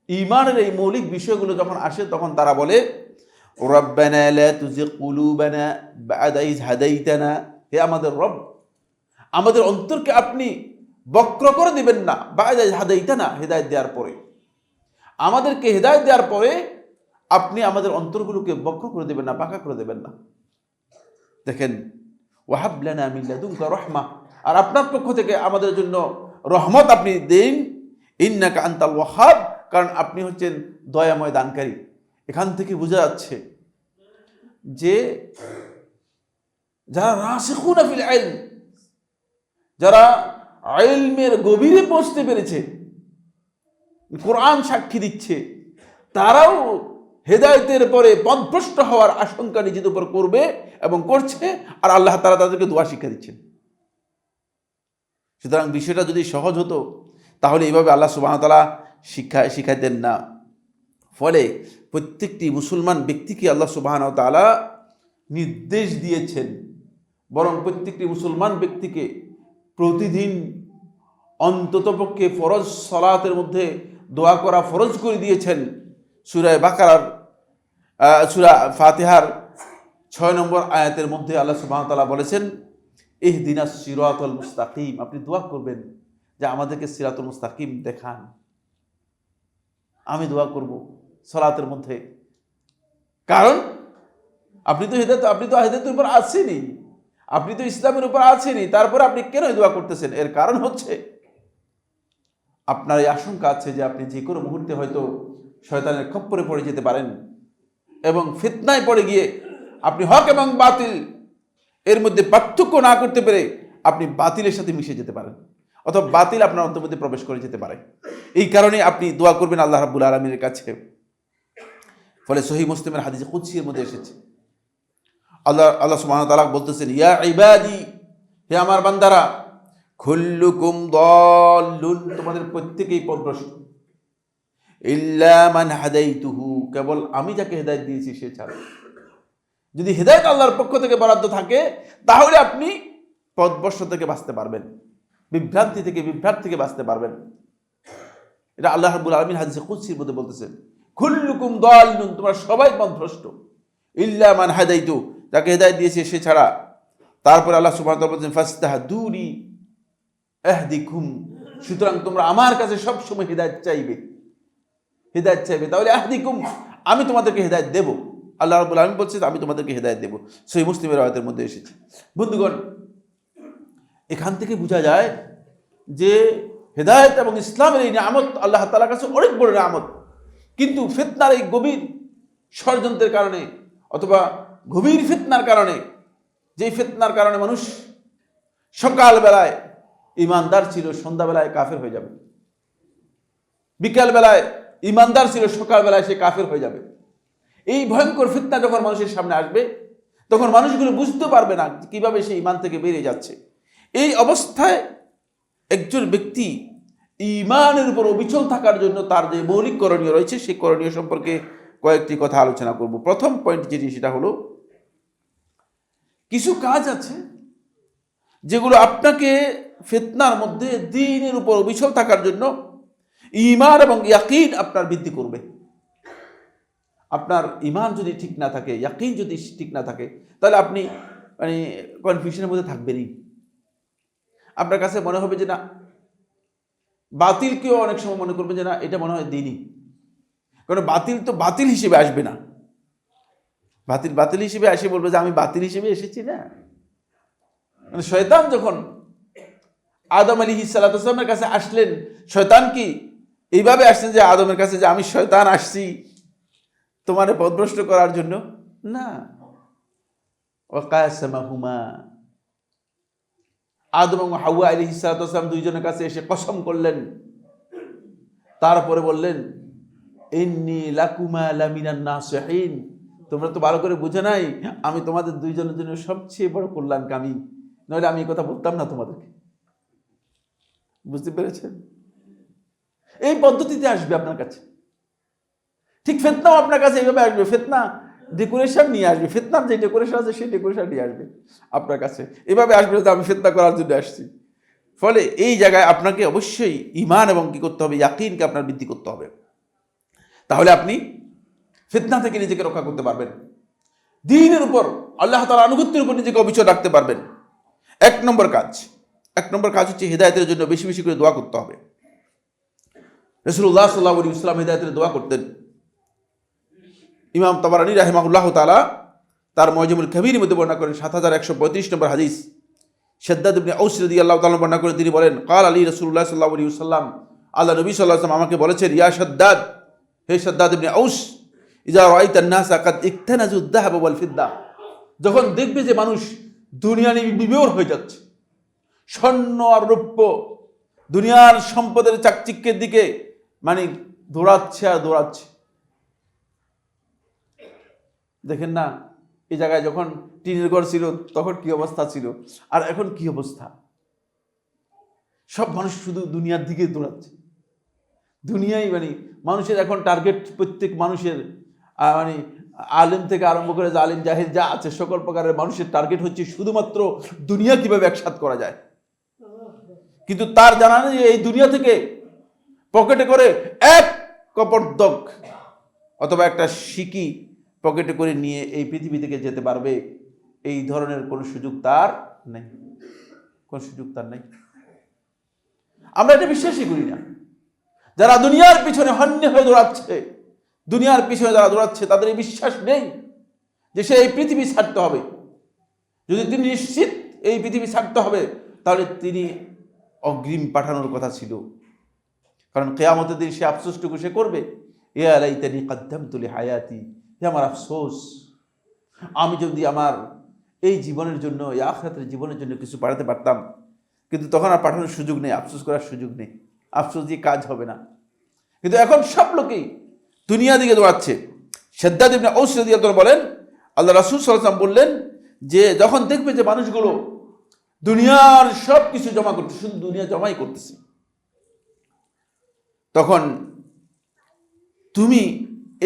ঈমানের এই মৌলিক বিষয়গুলো যখন আসে তখন তারা বলে, রাব্বানা লা তুযিগ কুলুবানা বা'দা ইয হাদাইতানা, হে আমাদের রব, আমাদের অন্তরকে আপনি বক্র করে দিবেন না, বা'দা ইয হাদাইতানা, হেদায়েত দেওয়ার পরে, আমাদেরকে হেদায়েত দেওয়ার পরে আপনি আমাদের অন্তরগুলোকে বক্র করে দেবেন না, বাঁকা করে দেবেন না। দেখেন, ওয়াহাব লানা মিন লাদুনকা রাহমা, আর আপনার পক্ষ থেকে আমাদের জন্য রহমত আপনি দিন, ইন্নাকা আনতাল ওয়াহাব, কারণ আপনি হচ্ছেন দয়াময় দানকারী। এখান থেকে বোঝা যাচ্ছে যে যারা রাসিখুনা ফিল ইলম, যারা ইলমের গভীরে পৌঁছতে পেরেছে, কোরআন সাক্ষী দিচ্ছে, তারাও হেদায়েতের পরে পথভ্রষ্ট হওয়ার আশঙ্কা নিজেদের উপর করবে এবং করছে, আর আল্লাহ তাআলা তাদেরকে দোয়া শিক্ষা দিচ্ছেন। সুতরাং বিষয়টা যদি সহজ হতো তাহলে এইভাবে আল্লাহ সুবহানাহু ওয়া তাআলা শিখাইতেন না। ফলে প্রত্যেকটি মুসলমান ব্যক্তিকে আল্লাহ সুবহানাহু ওয়া তাআলা নির্দেশ দিয়েছেন, বরং প্রত্যেকটি মুসলমান ব্যক্তিকে প্রতিদিন অন্ততপক্ষে ফরজ সালাতের মধ্যে দোয়া করা ফরজ করে দিয়েছেন। সূরা বাকারার সূরা ফাতিহার 6 নম্বর আয়াতের মধ্যে আল্লাহ সুবহানাহু ওয়া তাআলা বলেছেন, ইহদিনাস সিরাতাল মুস্তাকিম, আপনি দোয়া করবেন যে আমাদেরকে সিরাতুল মুস্তাকিম দেখান। আমি দোয়া করব সালাতের মধ্যে, কারণ আপনি তো হিদায়াতের উপর আছেনই, আপনি তো ইসলামের উপর আছেনই, তারপরে আপনি কেন দোয়া করতেছেন? এর কারণ হচ্ছে আপনার এই আশঙ্কা আছে যে আপনি যে কোনো মুহূর্তে হয়তো শয়তানের খপ্পরে পড়ে যেতে পারেন এবং ফিতনায় পড়ে গিয়ে আপনি হক এবং বাতিল এর মধ্যে পার্থক্য না করতে পেরে আপনি বাতিলের সাথে মিশে যেতে পারেন, অথবা বাতিল আপনার অন্তর্মধ্যে প্রবেশ করে যেতে পারে। এই কারণে আপনি দোয়া করবেন আল্লাহ রাব্বুল আলামিনের কাছে। ফলে সহিহ মুসলিমের হাদিসে কুদসির মধ্যে এসেছে, আল্লাহ সুবহানাহু ওয়া তাআলা বলতেছেন, ইয়া ইবাদি, হে আমার বান্দারা, কুল্লুকুম দাল্লুন, তোমাদের প্রত্যেকেই পথভ্রষ্ট, ইল্লা মান হাদাইতুহু, কেবল আমি যাকে হেদায়েত দিয়েছি সে ছাড়া। যদি হেদায়েত আল্লাহর পক্ষ থেকে বরাদ্দ থাকে তাহলে আপনি পথভ্রষ্ট থেকে বাঁচতে পারবেন, বিভ্রান্তি থেকে বাঁচতে পারবেন। এটা আল্লাহ রাব্বুল আলামিন হাদিসে কুদসির মধ্যে বলতেছেন, কুল্লুকুম দাল্লুন, তোমরা সবাই পথভ্রষ্ট, ইল্লা মান হাদাইতু, যাকে হেদায়েত দিয়েছে সে ছাড়া। তারপর আল্লাহ সুবহানাহু ওয়া তাআলা বলেন, ফাস্তাহদুনি আহদিকুম, সুতরাং তোমরা আমার কাছে সব সময় হেদায়েত চাইবে, তাহলে আহদিকুম, আমি তোমাদেরকে হেদায়েত দেব। আল্লাহ রাব্বুল আলামিন বলছেন, আমি তোমাদেরকে হেদায়েত দেব। সহিহ মুসলিমের আয়াতের মধ্যে এসেছে। বন্ধুগণ, এখান থেকে বোঝা যায় যে হেদায়েত এবং ইসলামের এই নিয়ামত আল্লাহ তাআলার কাছে অনেক বড় নিয়ামত, কিন্তু ফিতনার এই গভীর ষড়যন্ত্রের কারণে অথবা গভীর ফিতনার কারণে, যেই ফিতনার কারণে মানুষ সকালবেলায় ইমানদার ছিল, সন্ধ্যাবেলায় কাফের হয়ে যাবে, বিকালবেলায় ইমানদার ছিল, সকালবেলায় সে কাফের হয়ে যাবে। এই ভয়ঙ্কর ফিতনা যখন মানুষের সামনে আসবে তখন মানুষগুলো বুঝতে পারবে না কিভাবে সে ইমান থেকে বেরিয়ে যাচ্ছে। এই অবস্থায় একজন ব্যক্তি ইমানের উপর অবিচল থাকার জন্য তার যে মৌলিক করণীয় রয়েছে সেই করণীয় সম্পর্কে কয়েকটি কথা আলোচনা করব। প্রথম পয়েন্ট যেটি, সেটা হলো কিছু কাজ আছে যেগুলো আপনাকে ফিতনার মধ্যে দ্বীনের উপর অবিচল থাকার জন্য ঈমান এবং ইয়াকিন আপনার বৃদ্ধি করবে। আপনার ঈমান যদি ঠিক না থাকে, ইয়াকিন যদি ঠিক না থাকে, তাহলে আপনি কনফিউশনের মধ্যে থাকবেনই। আপনার কাছে মনে হবে যে না, বাতিলকেও অনেক সময় মনে করবে যে না, এটা মনে হয় দ্বীনই, কারণ বাতিল তো বাতিল হিসেবে আসবে না, বাতিল হিসেবে আসে বলবে যে আমি বাতিল হিসেবে এসেছি না। শয়তান যখন আদম আলাইহিস সালাতু ওয়াস সালামের কাছে আসলেন, শয়তান কি এইভাবে আসছেন যে আদমের কাছে যে আমি শয়তান আসছি তোমারে পথভ্রষ্ট করার জন্য? না। ওয়াকাসামাহুমা, আদম এবং হাওয়া আলাইহিস সালাতু ওয়াস সালাম দুইজনের কাছে এসে কসম করলেন, তারপরে বললেন, ইন্নী লাকুমা লামিনান নাসিহিন, তোমরা তো ভালো করে বুঝে নাই আমি তোমাদের দুইজনের জন্য সবচেয়ে বড় কল্যাণকামী, নইলে আমি এই কথা বলতাম না তোমাদেরকে। বুঝতে পেরেছেন? এই পদ্ধতিতে আসবে আপনার কাছে। ঠিক ফিতনাও আপনার কাছে এইভাবে আসবে, ফিতনা ডেকোরেশন নিয়ে আসবে, ফিতনার যে ডেকোরেশন আছে সেই ডেকোরেশন নিয়ে আসবে আপনার কাছে, এভাবে আসবে যে আমি ফিতনা করার জন্য আসছি। ফলে এই জায়গায় আপনাকে অবশ্যই ঈমান এবং কি করতে হবে, ইয়াকিনকে আপনার বৃদ্ধি করতে হবে, তাহলে আপনি ফিতনা থেকে নিজেকে রক্ষা করতে পারবেন, দ্বীনের উপর আল্লাহ তাআলার আনুগত্যের উপর নিজেকে অবিচল রাখতে পারবেন। এক নম্বর কাজ হচ্ছে হিদায়াতের জন্য বেশি বেশি করে দোয়া করতে হবে। রাসূলুল্লাহ সাল্লাল্লাহু আলাইহি ওয়াসাল্লাম হিদায়াতের দোয়া করতেন। ইমাম তাবারানী রাহিমাহুল্লাহ তাআলা তার মুআজ্জামুল কাবীরের মধ্যে বর্ণনা করেন 7135 নম্বর হাদিস, শাদ্দাদ ইবনে আউস রাদিয়াল্লাহু তাআলা বর্ণনা করেন, তিনি বলেন, ক্বাল আলী রাসূলুল্লাহ সাল্লাল্লাহু আলাইহি ওয়াসাল্লাম, আল্লাহ নবী সাল্লাল্লাহু আলাইহি ওয়াসাল্লাম আমাকে বলেছেন, ইয়া শাদ্দাদ, হে শাদ্দাদ ইবনে আউস, ইযা রাআইতান নাসা কাদ ইকতানাজু আয-যাহাব ওয়াল ফিদ্দা, যখন দেখবে যে মানুষ দুনিয়া নিয়ে বিভোর হয়ে যাচ্ছে, স্বর্ণ আর রৌপ্য, দুনিয়ার সম্পদের চাকচিক্যের দিকে মানে দৌড়াচ্ছে আর দৌড়াচ্ছে। দেখেন না, এই জায়গায় যখন টিনের ঘর ছিল তখন কি অবস্থা ছিল, আর এখন কি অবস্থা। সব মানুষ শুধু দুনিয়ার দিকে দৌড়াচ্ছে। দুনিয়াই মানে মানুষের এখন টার্গেট, প্রত্যেক মানুষের মানে আলেম থেকে আরম্ভ করে জালিম জাহির যা আছে সকল প্রকারের মানুষের টার্গেট হচ্ছে শুধুমাত্র দুনিয়া কিভাবে একসাথ করা যায়। কিন্তু তার জানা নেই যে এই দুনিয়া থেকে পকেটে করে এক কপর্দক অথবা একটা সিকি পকেটে করে নিয়ে এই পৃথিবী থেকে যেতে পারবে, এই ধরনের কোনো সুযোগ তার নেই, কোনো সুযোগ তার নেই। আমরা এটা বিশ্বাসই করি না। যারা দুনিয়ার পিছনে হন্যে হয়ে দৌড়াচ্ছে, দুনিয়ার পিছনে যারা দৌড়াচ্ছে তাদের এই বিশ্বাস নেই যে সে এই পৃথিবী ছাড়তে হবে। যদি তিনি নিশ্চিত এই পৃথিবী ছাড়তে হবে তাহলে তিনি অগ্রিম পাঠানোর কথা ছিল, কারণ কিয়ামতের দিন সে আফসোসটুকু সে করবে, ইয়া লাইতানি কদ্দামতু লিহায়াতি, হে আমার আফসোস, আমি যদি আমার এই জীবনের জন্য, এই আখিরাতের জীবনের জন্য কিছু পাঠাতে পারতাম, কিন্তু তখন আর পাঠানোর সুযোগ নেই, আফসোস করার সুযোগ নেই, আফসোস দিয়ে কাজ হবে না। কিন্তু এখন সব লোকেই দুনিয়া দিকে দৌড়াচ্ছে। শাদ্দাদ ইবনে আউস রাদিয়াল্লাহু আনহু বলেন, আল্লাহ রাসূল সাল্লাল্লাহু আলাইহি ওয়াসাল্লাম বললেন যে যখন দেখবে যে মানুষগুলো দুনিয়ার সব কিছু জমা করতে, শুধু দুনিয়া জমাই করতেছে, তখন তুমি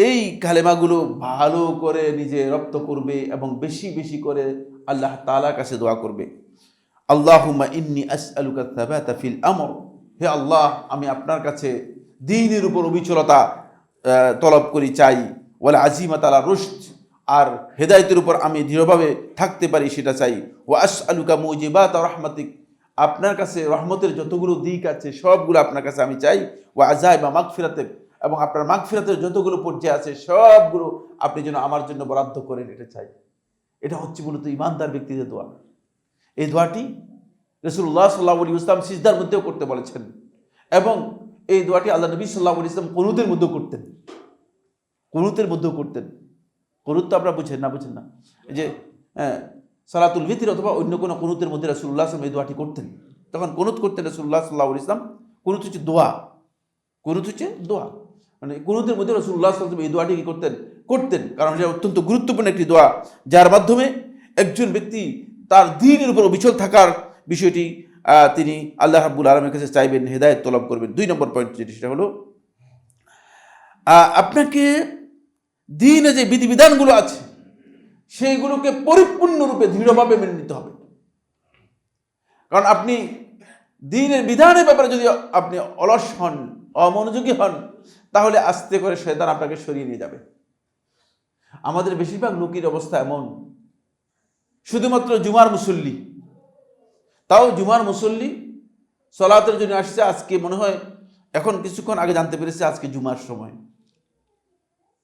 এই কালেমাগুলো ভালো করে নিজে রপ্ত করবে এবং বেশি বেশি করে আল্লাহ তাআলার কাছে দোয়া করবে। আল্লাহুম্মা ইন্নী আসআলুকা সাবাতা ফিল আমর, হে আল্লাহ আমি আপনার কাছে দ্বীনের উপর অবিচলতা তলব করি, চাই, ওয়াল আজিমাত আলা রুশদ, আর হেদায়েতের উপর আমি দৃঢ়ভাবে থাকতে পারি সেটা চাই। ওয়া আসআলুকা মুজিবাত রাহমাতিক, আপনার কাছে রহমতের যতগুলো দিক আছে সবগুলো আপনার কাছে আমি চাই। ওয়া আযাইবা মাগফিরাতিক, এবং আপনার মাগফিরাতের যতগুলো পর্যায়ে আছে সবগুলো আপনি যেন আমার জন্য বরাদ্দ করেন, এটা চাই। এটা হচ্ছে মূলত ইমানদার ব্যক্তিদের দোয়া। এই দোয়াটি রাসূলুল্লাহ সাল্লাল্লাহু আলাইহি ওয়াসাল্লাম সিজদার মধ্যেও করতে বলেছেন, এবং এই দোয়াটি আল্লাহ নবী সাল্লাল্লাহু আলাইহি ওয়াসাল্লাম কুনুতের মধ্যেও করতেন, কুনুতের মধ্যেও করতেন। কুনুত তো আপনারা বুঝেন না, এই যে সালাতুল ভিতর অথবা অন্য কোনো কুনুতের মধ্যে রাসূলুল্লাহ সাল্লাল্লাহু আলাইহি ওয়াসাল্লাম এই দোয়াটি করতেন। তখন কুনুত করতেন রাসূলুল্লাহ সাল্লাল্লাহু আলাইহি ওয়াসাল্লাম। কুনুত হচ্ছে দোয়া, কুনুত হচ্ছে দোয়া, মানে কুনুতের মধ্যে রাসূলুল্লাহ সাল্লাল্লাহু আলাইহি ওয়াসাল্লাম এই দোয়াটি কি করতেন, কারণ এটা অত্যন্ত গুরুত্বপূর্ণ একটি দোয়া, যার মাধ্যমে একজন ব্যক্তি তার দ্বীনের উপর অবিচল থাকার বিষয়টি তিনি আল্লাহ রাব্বুল আলামিনের কাছে চাইবেন, হেদায়েত তলব করবেন। 2 নম্বর পয়েন্ট যেটি সেটা হলো আপনাকে দ্বীনে যে বিধিবিধানগুলো আছে সেইগুলোকে পরিপূর্ণরূপে দৃঢ়ভাবে মেনে নিতে হবে। কারণ আপনি দ্বীনের বিধানের ব্যাপারে যদি আপনি অলস হন, অমনোযোগী হন, তাহলে আস্তে করে শয়তান আপনাকে সরিয়ে নিয়ে যাবে। আমাদের বেশিরভাগ লোকের অবস্থা এমন, শুধুমাত্র জুমার মুসল্লি, তাও জুমার মুসল্লি সালাতের জন্য আসছে, আজকে মনে হয় এখন কিছুক্ষণ আগে জানতে পেরেছে আজকে জুমার সময়,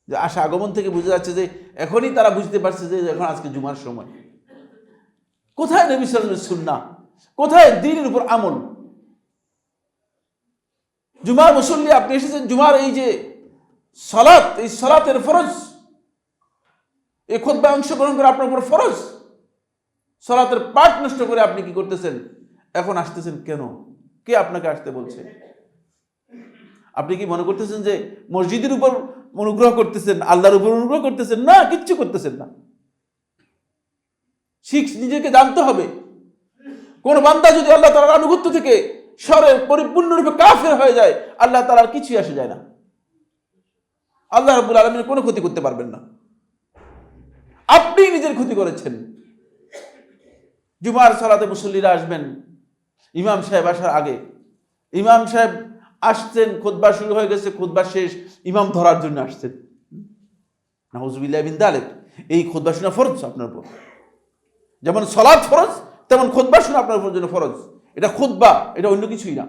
যে আসা আগমন থেকে বুঝে যাচ্ছে যে এখনই তারা বুঝতে পারছে যে এখন আজকে জুমার সময়। কোথায় নবী সাল্লাল্লাহু আলাইহি ওয়াসাল্লামের সুন্নাহ, কোথায় দ্বীনের উপর আমল? জুমার মুসল্লি আপনি এসেছেন, জুমার এই যে সালাত, এই সালাতের ফরজ, এই খুতবায় অংশগ্রহণ করে আপনার উপর ফরজ, সালাতের পাঠ নষ্ট করে আপনি কি করতেছেন? এখন আসতেছেন কেন? কে আপনাকে আসতে বলছে? আপনি কি মনে করতেছেন যে মসজিদের উপর অনুগ্রহ করতেছেন, আল্লাহর উপর অনুগ্রহ করতেছেন? না, কিচ্ছু করতেছেন না। নিজেকে জানতে হবে, কোন বান্দা যদি আল্লাহ তাআলার আনুগত্য থেকে সরে পরিপূর্ণরূপে কাফের হয়ে যায়, আল্লাহ তাআলার কিছুই আসে যায় না। আল্লাহ রাব্বুল আলামিন কোনো ক্ষতি করতে পারবেন না, আপনি নিজের ক্ষতি করেছেন। জুমার সালাতে মুসল্লিরা আসবেন, ইমাম সাহেব আসার আগে, ইমাম সাহেব আসছেন, খুতবা শুরু হয়ে গেছে, খুতবা শেষ, ইমাম ধরার জন্য আসছেন। নাউযুবিল্লাহি মিন যালিক। এই খুতবা শোনা ফরজ আপনার উপর, যেমন সালাত ফরজ তেমন খুতবা শোনা আপনার উপর জন্য ফরজ। এটা খুতবা, এটা অন্য কিছুই না।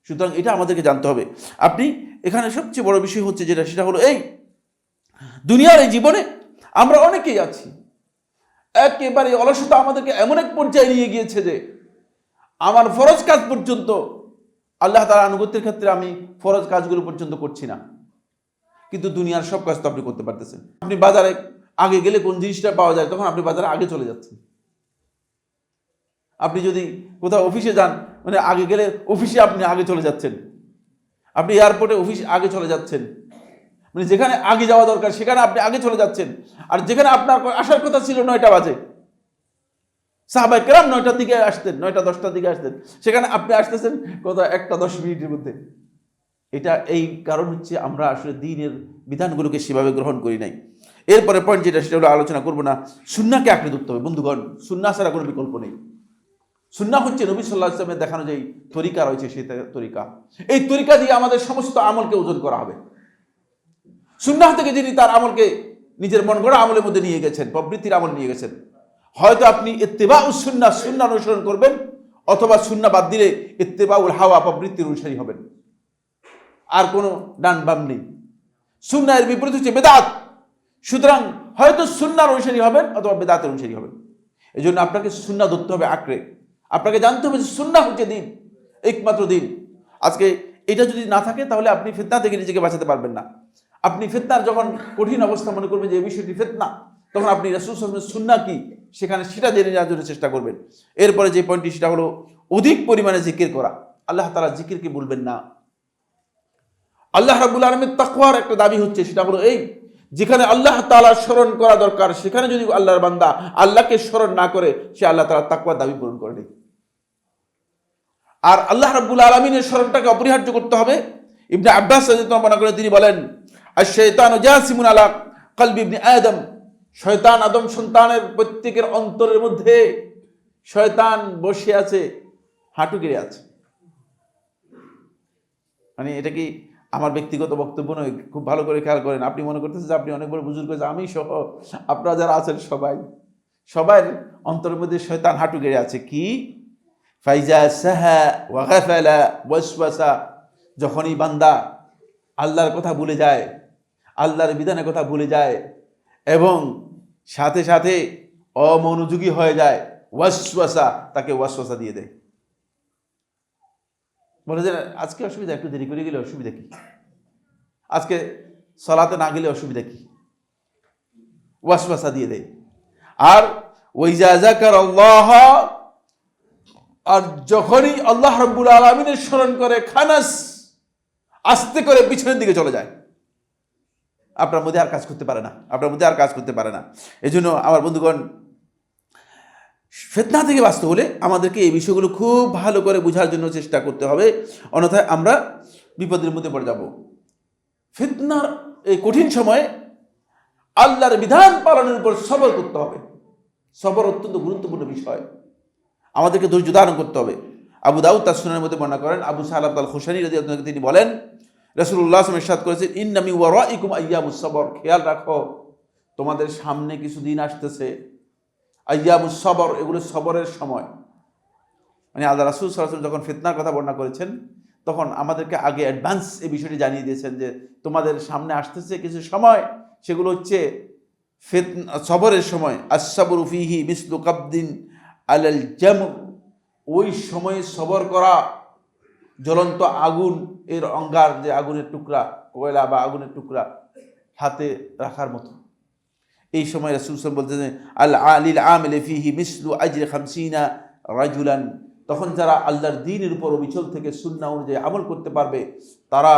সুতরাং এটা আমাদেরকে জানতে হবে। আপনি এখানে সবচেয়ে বড় বিষয় হচ্ছে যেটা, সেটা হলো এই দুনিয়ার এই জীবনে আমরা অনেকেই আছি, একেবারে অলসতা আমাদেরকে এমন এক পর্যায়ে নিয়ে গিয়েছে যে আমার ফরজ কাজ পর্যন্ত, আল্লাহ তাআলার আনুগত্যের ক্ষেত্রে আমি ফরজ কাজগুলো পর্যন্ত করছি না, কিন্তু দুনিয়ার সব কাজ তো আপনি করতে পারতেছেন। আপনি বাজারে আগে গেলে কোন জিনিসটা পাওয়া যায়, তখন আপনি বাজারে আগে চলে যাচ্ছেন। আপনি যদি কোথাও অফিসে যান, মানে আগে গেলে অফিসে আপনি আগে চলে যাচ্ছেন, আপনি এয়ারপোর্টে অফিস আগে চলে যাচ্ছেন, মানে যেখানে আগে যাওয়া দরকার সেখানে আপনি আগে চলে যাচ্ছেন। আর যেখানে আপনার আসার কথা ছিল 9টা বাজে, সাহাবায়ে কেরাম 9টার দিকে আসতেন, 9টা 10টার দিকে আসতেন, সেখানে আপনি আসতেছেন কোথাও 1টা 10 মিনিটের মধ্যে। এটা এই কারণ হচ্ছে আমরা আসলে দ্বীনের বিধানগুলোকে সেভাবে গ্রহণ করি নাই। এরপরে পয়েন্ট যেটা, সেটা হলো আলোচনা করবো না, সুন্নাহকে আঁকড়ে ধরতে হবে। বন্ধুগণ, সুন্নাহ ছাড়া কোনো বিকল্প নেই। সুন্নাহ হচ্ছে নবী সাল্লাল্লাহু আলাইহি ওয়াসাল্লামের দেখানো যেই তরিকা রয়েছে সেই তরিকা। এই তরিকা দিয়ে আমাদের সমস্ত আমলকে ওজন করা হবে। সুন্নাহ থেকে যিনি তার আমলকে নিজের মন গড়া আমলের মধ্যে নিয়ে গেছেন, প্রবৃত্তির আমল নিয়ে গেছেন, হয়তো আপনি ইত্তেবাউস সুন্নাহ, সুন্নাহ অনুসরণ করবেন, অথবা সুন্নাহ বাদ দিলে ইত্তেবাউল হাওয়া, প্রবৃত্তির অনুসারী হবেন। আর কোনো ডান বাম নেই। সুন্নাহের বিপরীত হচ্ছে বেদাত। সুতরাং হয়তো সুন্নাহর অনুসারী হবেন অথবা বেদাতের অনুসারী হবেন। এই জন্য আপনাকে সুন্নাহ ধরতে হবে আঁকড়ে। আপনাকে জানতে হবে যে সুন্নাহ হচ্ছে দিন, একমাত্র দিন। আজকে এটা যদি না থাকে তাহলে আপনি ফিতনা থেকে নিজেকে বাঁচাতে পারবেন না। আপনি ফিতনার যখন কঠিন অবস্থা মনে করবেন যে এই বিষয়টি ফিতনা, তখন আপনি রাসূল সাল্লাল্লাহু আলাইহি ওয়াসাল্লামের সুন্নাহ কি সেখানে সেটা জেনে নেওয়ার জন্য চেষ্টা করবেন। এরপরে যে পয়েন্টটি, সেটা হলো অধিক পরিমাণে জিকির করা। আল্লাহ তাআলা জিকিরকে ভুলবেন না। আল্লাহ রাব্বুল আলামিন তাকওয়ার একটা দাবি হচ্ছে, সেটা হলো এই, যেখানে আল্লাহ তাআলার স্মরণ করা দরকার সেখানে যদি আল্লাহর বান্দা আল্লাহকে স্মরণ না করে, সে আল্লাহ তাআলার তাকওয়ার দাবি পূরণ করেনি। আর আল্লাহ রাব্বুল আলামিনের স্মরণটাকে অপরিহার্য করতে হবে। ইবনে আব্বাস রাদিয়াল্লাহু আনহু করে তিনি বলেন, আশ-শাইতানু জাসিমুন আলা কলবি ইবনে আদম, শয়তান আদম সন্তানের প্রত্যেকের অন্তরের মধ্যে শয়তান বসে আছে, হাঁটু গেড়ে আছে। মানে এটা কি আমার ব্যক্তিগত বক্তব্য নয়, খুব ভালো করে খেয়াল করেন। আপনি মনে করতেছেন যে আপনি অনেক বড় বুজুর্গ, যে আমি সহ আপনারা যারা আছেন সবাই অন্তরের মধ্যে শয়তান হাঁটু গেড়ে আছে। কি? ফাইজা সাহা ওয়া গাফালা ওয়াসওয়াসা, যখনই বান্দা আল্লাহর কথা ভুলে যায়, আল্লাহর বিধানের কথা ভুলে যায় এবং সাথে সাথে অমনোযোগী হয়ে যায়, ওয়াসওয়াসা, তাকে ওয়াসওয়াসা দিয়ে দেয়। বলে যে আজকে অসুবিধা, একটু দেরি করে গেলে অসুবিধা কি, আজকে সালাতে না গেলে অসুবিধা কি, ওয়াসওয়াসা দিয়ে দেয়। আর ওয়াইজা যাকারাল্লাহ, আর যখনই আল্লাহ রাব্বুল আলামিনের স্মরণ করে, খানাস, আস্তে করে পিছনের দিকে চলে যায়, আপনার মধ্যে আর কাজ করতে পারে না। এজন্য আমার বন্ধুগণ, ফিতনা থেকে বাঁচতে হলে আমাদেরকে এই বিষয়গুলো খুব ভালো করে বোঝার জন্য চেষ্টা করতে হবে, অন্যথায় আমরা বিপদের মধ্যে পড়ে যাব। ফিতনার এই কঠিন সময়ে আল্লাহর বিধান পালনের উপর সবর করতে হবে। সবর অত্যন্ত গুরুত্বপূর্ণ বিষয়, আমাদেরকে ধৈর্য ধারণ করতে হবে। আবু দাউদ তার সুনানের মধ্যে বর্ণনা করেন, আবু সালাব আল খুশানি রাদিয়াল্লাহু আনহু তিনি বলেন, রাসূলুল্লাহ সাল্লাল্লাহু আলাইহি ওয়াসাল্লাম ইরশাদ করেছেন, ইন্না মিন ওয়ারাইকুম আইয়ামুস সবর, খেয়াল রাখো তোমাদের সামনে কিছু দিন আসতেছে, আইয়ামুস সবর, এগুলো সবরের সময়। মানে আল্লাহ রাসূল সাল্লাল্লাহু আলাইহি ওয়াসাল্লাম যখন ফিতনার কথা বর্ণনা করেছেন, তখন আমাদেরকে আগে অ্যাডভান্স এই বিষয়টি জানিয়ে দিয়েছেন যে তোমাদের সামনে আসতেছে কিছু সময়, সেগুলো হচ্ছে সবরের সময়। আস-সাবরু ফীহি মিসলু কাবদিন আলাল জামর, ওই সময়ে সবর করা জ্বলন্ত আগুন এর অঙ্গার, যে আগুনের টুকরা, কয়লা বা আগুনের টুকরা হাতে রাখার মতো। এই সময় রাসূল সাল্লাল্লাহু আলাইহি ওয়াসাল্লাম বলতেছেন, আল আলিল আমিল ফীহি মিসলু আজরি 50 রাজুলান, তখন যারা আল্লাহর দ্বীনের উপর অবিচল থেকে সুন্নাহ অনুযায়ী আমল করতে পারবে, তারা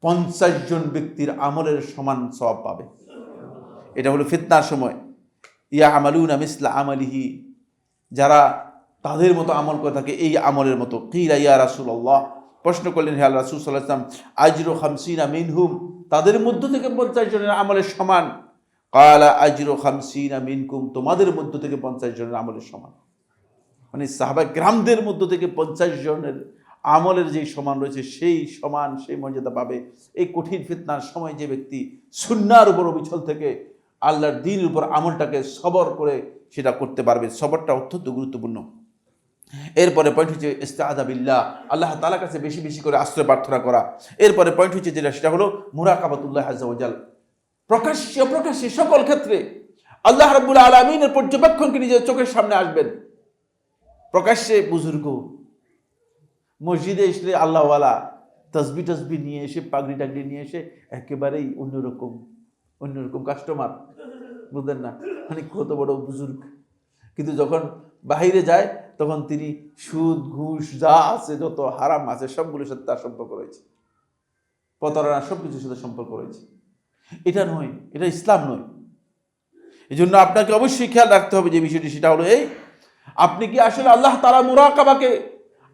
50 জন ব্যক্তির আমলের সমান সওয়াব পাবে। এটা হলো ফিতনার সময়। ইয়া আমালুনা মিসলা আমালিহি, যারা তাদের মতো আমল করে থাকে এই আমলের মতো। কিলা ইয়া রাসূলুল্লাহ, প্রশ্ন করলেন, হে আল্লাহর রাসূল সাল্লাল্লাহু আলাইহি ওয়াসাল্লাম, আজরু 50 মিনহুম, তাদের মধ্য থেকে 50 জনের আমলের সমান। কালা আজরু 50 মিনকুম, তোমাদের মধ্য থেকে 50 জনের আমলের সমান। মানে সাহাবায়ে কেরামদের মধ্য থেকে 50 জনের আমলের যে সমান রয়েছে, সেই সমান, সেই মর্যাদা পাবে এই কঠিন ফিতনার সময় যে ব্যক্তি সুন্নাহর উপর অবিচল থেকে আল্লাহর দ্বীনের উপর আমলটাকে সবর করে সেটা করতে পারবে। সবরটা অত্যন্ত গুরুত্বপূর্ণ। এরপরে পয়েন্ট হচ্ছে ইস্তিআযা বিল্লাহ, আল্লাহ তাআলার কাছে বেশি বেশি করে আশ্রয় প্রার্থনা করা। এরপরে পয়েন্ট হচ্ছে যেটা, সেটা হলো মুরাকাবাতুল্লাহ আযজা ওয়া জাল, প্রকাশ্যে অপ্রকাশ্যে সকল ক্ষেত্রে আল্লাহ রাব্বুল আলামিনের পর্যবেক্ষণকে নিজের চোখের সামনে আসবেন। প্রকাশ্যে বুজুর্গ মসজিদে এসে আল্লাহওয়ালা তসবি নিয়ে এসে, পাগড়ি টাগড়ি নিয়ে এসে একেবারেই অন্যরকম কাস্টমার, বুঝলেন না, মানে কত বড় বুজুর্গ। কিন্তু যখন বাহিরে যায় তখন তিনি সুদ ঘুষ যা আছে যত হারাম আছে সবগুলোর সাথে তার সম্পর্ক রয়েছে, প্রতারণা সবকিছুর সাথে সম্পর্ক রয়েছে। এটা নয়, এটা ইসলাম নয়। এই জন্য আপনাকে অবশ্যই খেয়াল রাখতে হবে যে বিষয়টি, সেটা হলো এই, আপনি কি আসলে আল্লাহ তাআলা মুরাকাবাকে,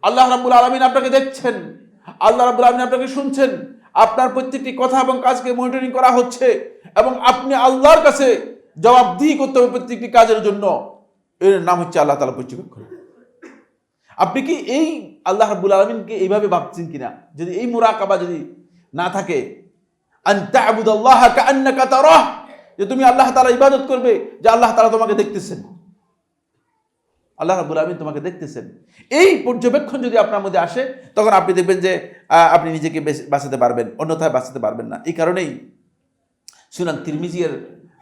আল্লাহ রাব্বুল আলামিন আপনাকে দেখছেন, আল্লাহ রাব্বুল আলামিন আপনাকে শুনছেন, আপনার প্রত্যেকটি কথা এবং কাজকে মনিটরিং করা হচ্ছে, এবং আপনি আল্লাহর কাছে জবাবদিহি করতে হবে প্রত্যেকটি কাজের জন্য। এর নাম হচ্ছে আল্লাহ তাআলা পর্যবেক্ষণ। আপনি কি এই আল্লাহ রাব্বুল আলামিনকে এইভাবে ভাবছেন কিনা? যদি এই মুরাকাবা যদি না থাকে, আন তা'বুদাল্লাহা কাআন্নাকা তারাহ, যে তুমি আল্লাহ তাআলা ইবাদত করবে যে আল্লাহ তাআলা তোমাকে দেখতেছেন, আল্লাহ রাব্বুল আলামিন তোমাকে দেখতেছেন। এই পর্যবেক্ষণ যদি আপনার মধ্যে আসে, তখন আপনি দেখবেন যে আপনি নিজেকে বাঁচাতে পারবেন, অন্যথায় বাঁচাতে পারবেন না। এই কারণেই সুনান তিরমিজির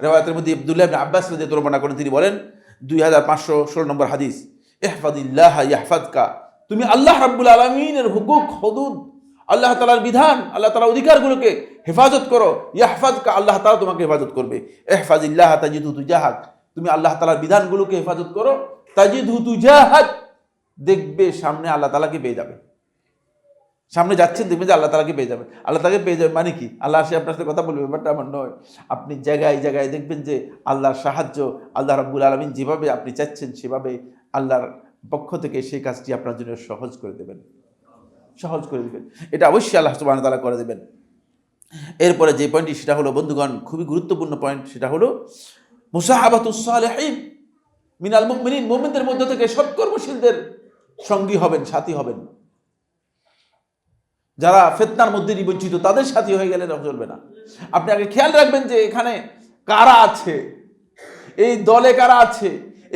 রিওয়ায়াতের মধ্যে আব্দুল্লাহ ইবনে আব্বাস রাদিয়াল্লাহু বর্ণনা করেন, তিনি বলেন 2516 নম্বর হাদিস, ইহফাদিল্লাহ ইয়াহফাজকা, তুমি আল্লাহ রাব্বুল আলামিনের হুকুক হুদুদ, আল্লাহ তাআলার বিধান, আল্লাহ তাআলার অধিকারগুলোকে হেফাজত করো, ইয়াহফাজকা, আল্লাহ তাআলা তোমাকে হেফাজত করবে। ইহফাজিল্লাহ তাজিদহু তুজাহাক, তুমি আল্লাহ তাআলার বিধানগুলোকে হেফাজত করো, তাজিদহু তুজাহাক, দেখবে সামনে আল্লাহ তাআলাকে পেয়ে যাবে। সামনে যাচ্ছেন, দেখবেন যে আল্লাহ তাআলাকে পেয়ে যাবে। আল্লাহ তাআলাকে পেয়ে যাবে মানে কি? আল্লাহ আসে আপনার সাথে কথা বলবে, ব্যাপারটা এমন নয়। আপনি জায়গায় জায়গায় দেখবেন যে আল্লাহর সাহায্য, আল্লাহ রাব্বুল আলামিন যেভাবে আপনি চাচ্ছেন সেভাবে আল্লাহর পক্ষ থেকে সেই কাজটি আপনার জন্য সহজ করে দেবেন, সহজ করে দেবেন। এটা অবশ্যই আল্লাহ সুবহানাহু ওয়া তাআলা করে দেবেন। এরপরে যে পয়েন্টটি, সেটা হলো বন্ধুগণ খুবই গুরুত্বপূর্ণ পয়েন্ট, সেটা হলো মুসাহাবাতুস সালিহিন মিনাল মুমিনিন, মুমিনদের মধ্য থেকে সৎকর্মশীলদের সঙ্গী হবেন, সাথী হবেন। যারা ফিতনার মধ্যে নিবঞ্চিত তাদের সাথী হয়ে গেলে চলবে না। আপনি আগে খেয়াল রাখবেন যে এখানে কারা আছে, এই দলে কারা আছে,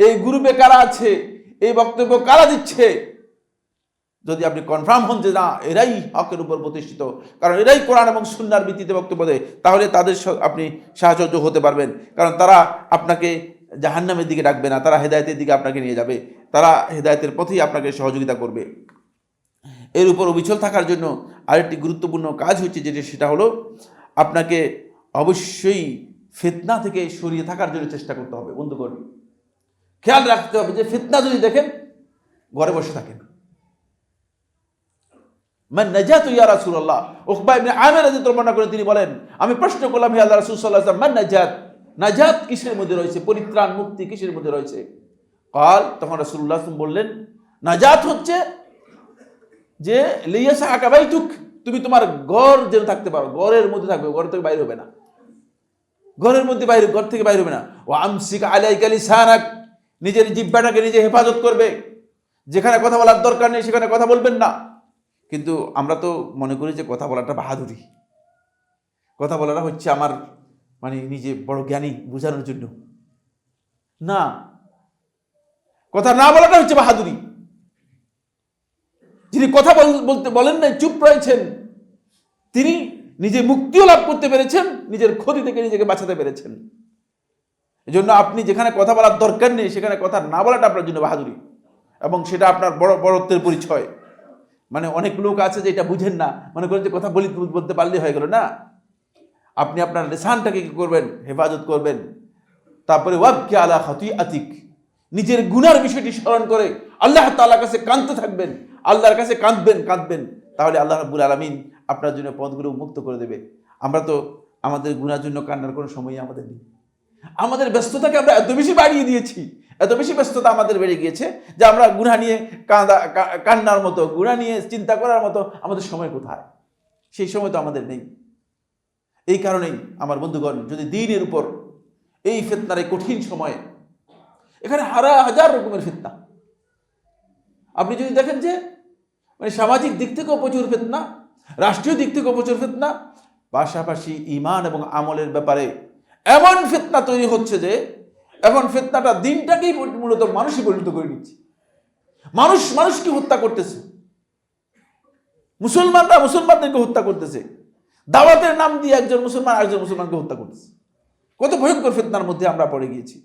এই গ্রুপে কারা আছে, এই বক্তব্য কারা দিচ্ছে। যদি আপনি কনফার্ম হন যে না এরাই হকের উপর প্রতিষ্ঠিত, কারণ এরাই কোরআন এবং সুন্নাহর ভিত্তিতে বক্তব্য দেয়, তাহলে তাদের আপনি সাহায্য হতে পারবেন। কারণ তারা আপনাকে জাহান্নামের দিকে ডাকবে না, তারা হেদায়েতের দিকে আপনাকে নিয়ে যাবে, তারা হেদায়েতের পথেই আপনাকে সহযোগিতা করবে। এর উপর অবিচল থাকার জন্য আরেকটি গুরুত্বপূর্ণ কাজ হচ্ছে যেটি, সেটা হলো আপনাকে অবশ্যই ফিতনা থেকে সরিয়ে থাকার জন্য চেষ্টা করতে হবে। বন্ধুগণ খেয়াল রাখতে হবে যে ফিতনা যদি দেখেন, ঘরে বসে থাকেন। মান নাজাতু ইয়া রাসূলুল্লাহ, উকবা ইবনে আমির রাদিয়াল্লাহু বর্ণনা করে তিনি বলেন, আমি প্রশ্ন করলাম হে আল্লাহর রাসূল সাল্লাল্লাহু আলাইহি ওয়াসাল্লাম, মান নাজাত, নাজাত কিসের মধ্যে রয়েছে, পরিত্রাণ মুক্তি কিসের মধ্যে রয়েছে? কাল, তখন রাসূলুল্লাহ সাল্লাল্লাহু আলাইহি ওয়াসাল্লাম বললেন, নাজাত হচ্ছে যে লিয়াসা আকাবাইতুক, তুমি তোমার ঘর যেন থাকতে পারো, ঘরের মধ্যে থাকবে, ঘর থেকে বাইরে হবে না, ঘরের মধ্যে বাইরে, ঘর থেকে বাইরে হবে না। ও আমসিক আলাইকা লিসানাক, নিজের জিহ্বাটাকে নিজে হেফাজত করবে, যেখানে কথা বলার দরকার নেই সেখানে কথা বলবেন না। কিন্তু আমরা তো মনে করি যে কথা বলাটা বাহাদুরি, কথা বলাটা হচ্ছে আমার মানে নিজে বড় জ্ঞানী বোঝানোর জন্য। না, কথা না বলাটা হচ্ছে বাহাদুরি। যিনি কথা বলতে বলেন না, চুপ রয়েছেন, তিনি নিজে মুক্তিও লাভ করতে পেরেছেন, নিজের ক্ষতি থেকে নিজেকে বাঁচাতে পেরেছেন। এজন্য আপনি যেখানে কথা বলার দরকার নেই সেখানে কথা না বলাটা আপনার জন্য বাহাদুরি, এবং সেটা আপনার বড়ত্বের পরিচয়। মানে অনেক লোক আছে যে এটা বুঝেন না, মনে করেন যে কথা বলতে পারলেই হয়ে গেল। না, আপনি আপনার লিসানটাকে কি করবেন, হেফাজত করবেন। তারপরে ওয়াবকি আলা খাতিআতিক, নিজের গুনার বিষয়টি স্মরণ করে আল্লাহ তাআলার কাছে কাঁদতে থাকবেন, আল্লাহর কাছে কাঁদবেন, তাহলে আল্লাহ রাব্বুল আলামিন আপনার জন্য পথগুলো মুক্ত করে দেবে। আমরা তো আমাদের গুনার জন্য কান্নার কোনো সময়ই আমাদের নেই। আমাদের ব্যস্ততাকে আমরা এত বেশি বাড়িয়ে দিয়েছি, এত বেশি ব্যস্ততা আমাদের বেড়ে গিয়েছে যে আমরা গুনাহ নিয়ে কান্নার মতো, গুনাহ নিয়ে চিন্তা করার মতো আমাদের সময় কোথায়? সেই সময় তো আমাদের নেই। এই কারণেই আমার বন্ধুগণ, যদি দ্বীনের উপর এই ফিতনার এই কঠিন সময়ে, এখানে হাজার রকমের ফিতনা, আপনি যদি দেখেন যে মানে সামাজিক দিক থেকেও প্রচুর ফিতনা, রাষ্ট্রীয় দিক থেকেও প্রচুর ফিতনা, পাশাপাশি ঈমান এবং আমলের ব্যাপারে এমন ফিতনা তৈরি হচ্ছে যে এখন ফিতনাটা দিনটাকেই মূলত মানুষই পরিণত করে নিচ্ছে। মানুষকে হত্যা করতেছে, মুসলমানরা মুসলমানদেরকে হত্যা করতেছে, দাওয়াতের নাম দিয়ে একজন মুসলমান আরেকজন মুসলমানকে হত্যা করতেছে। কত ভয়ঙ্কর ফিতনার মধ্যে আমরা পড়ে গিয়েছি।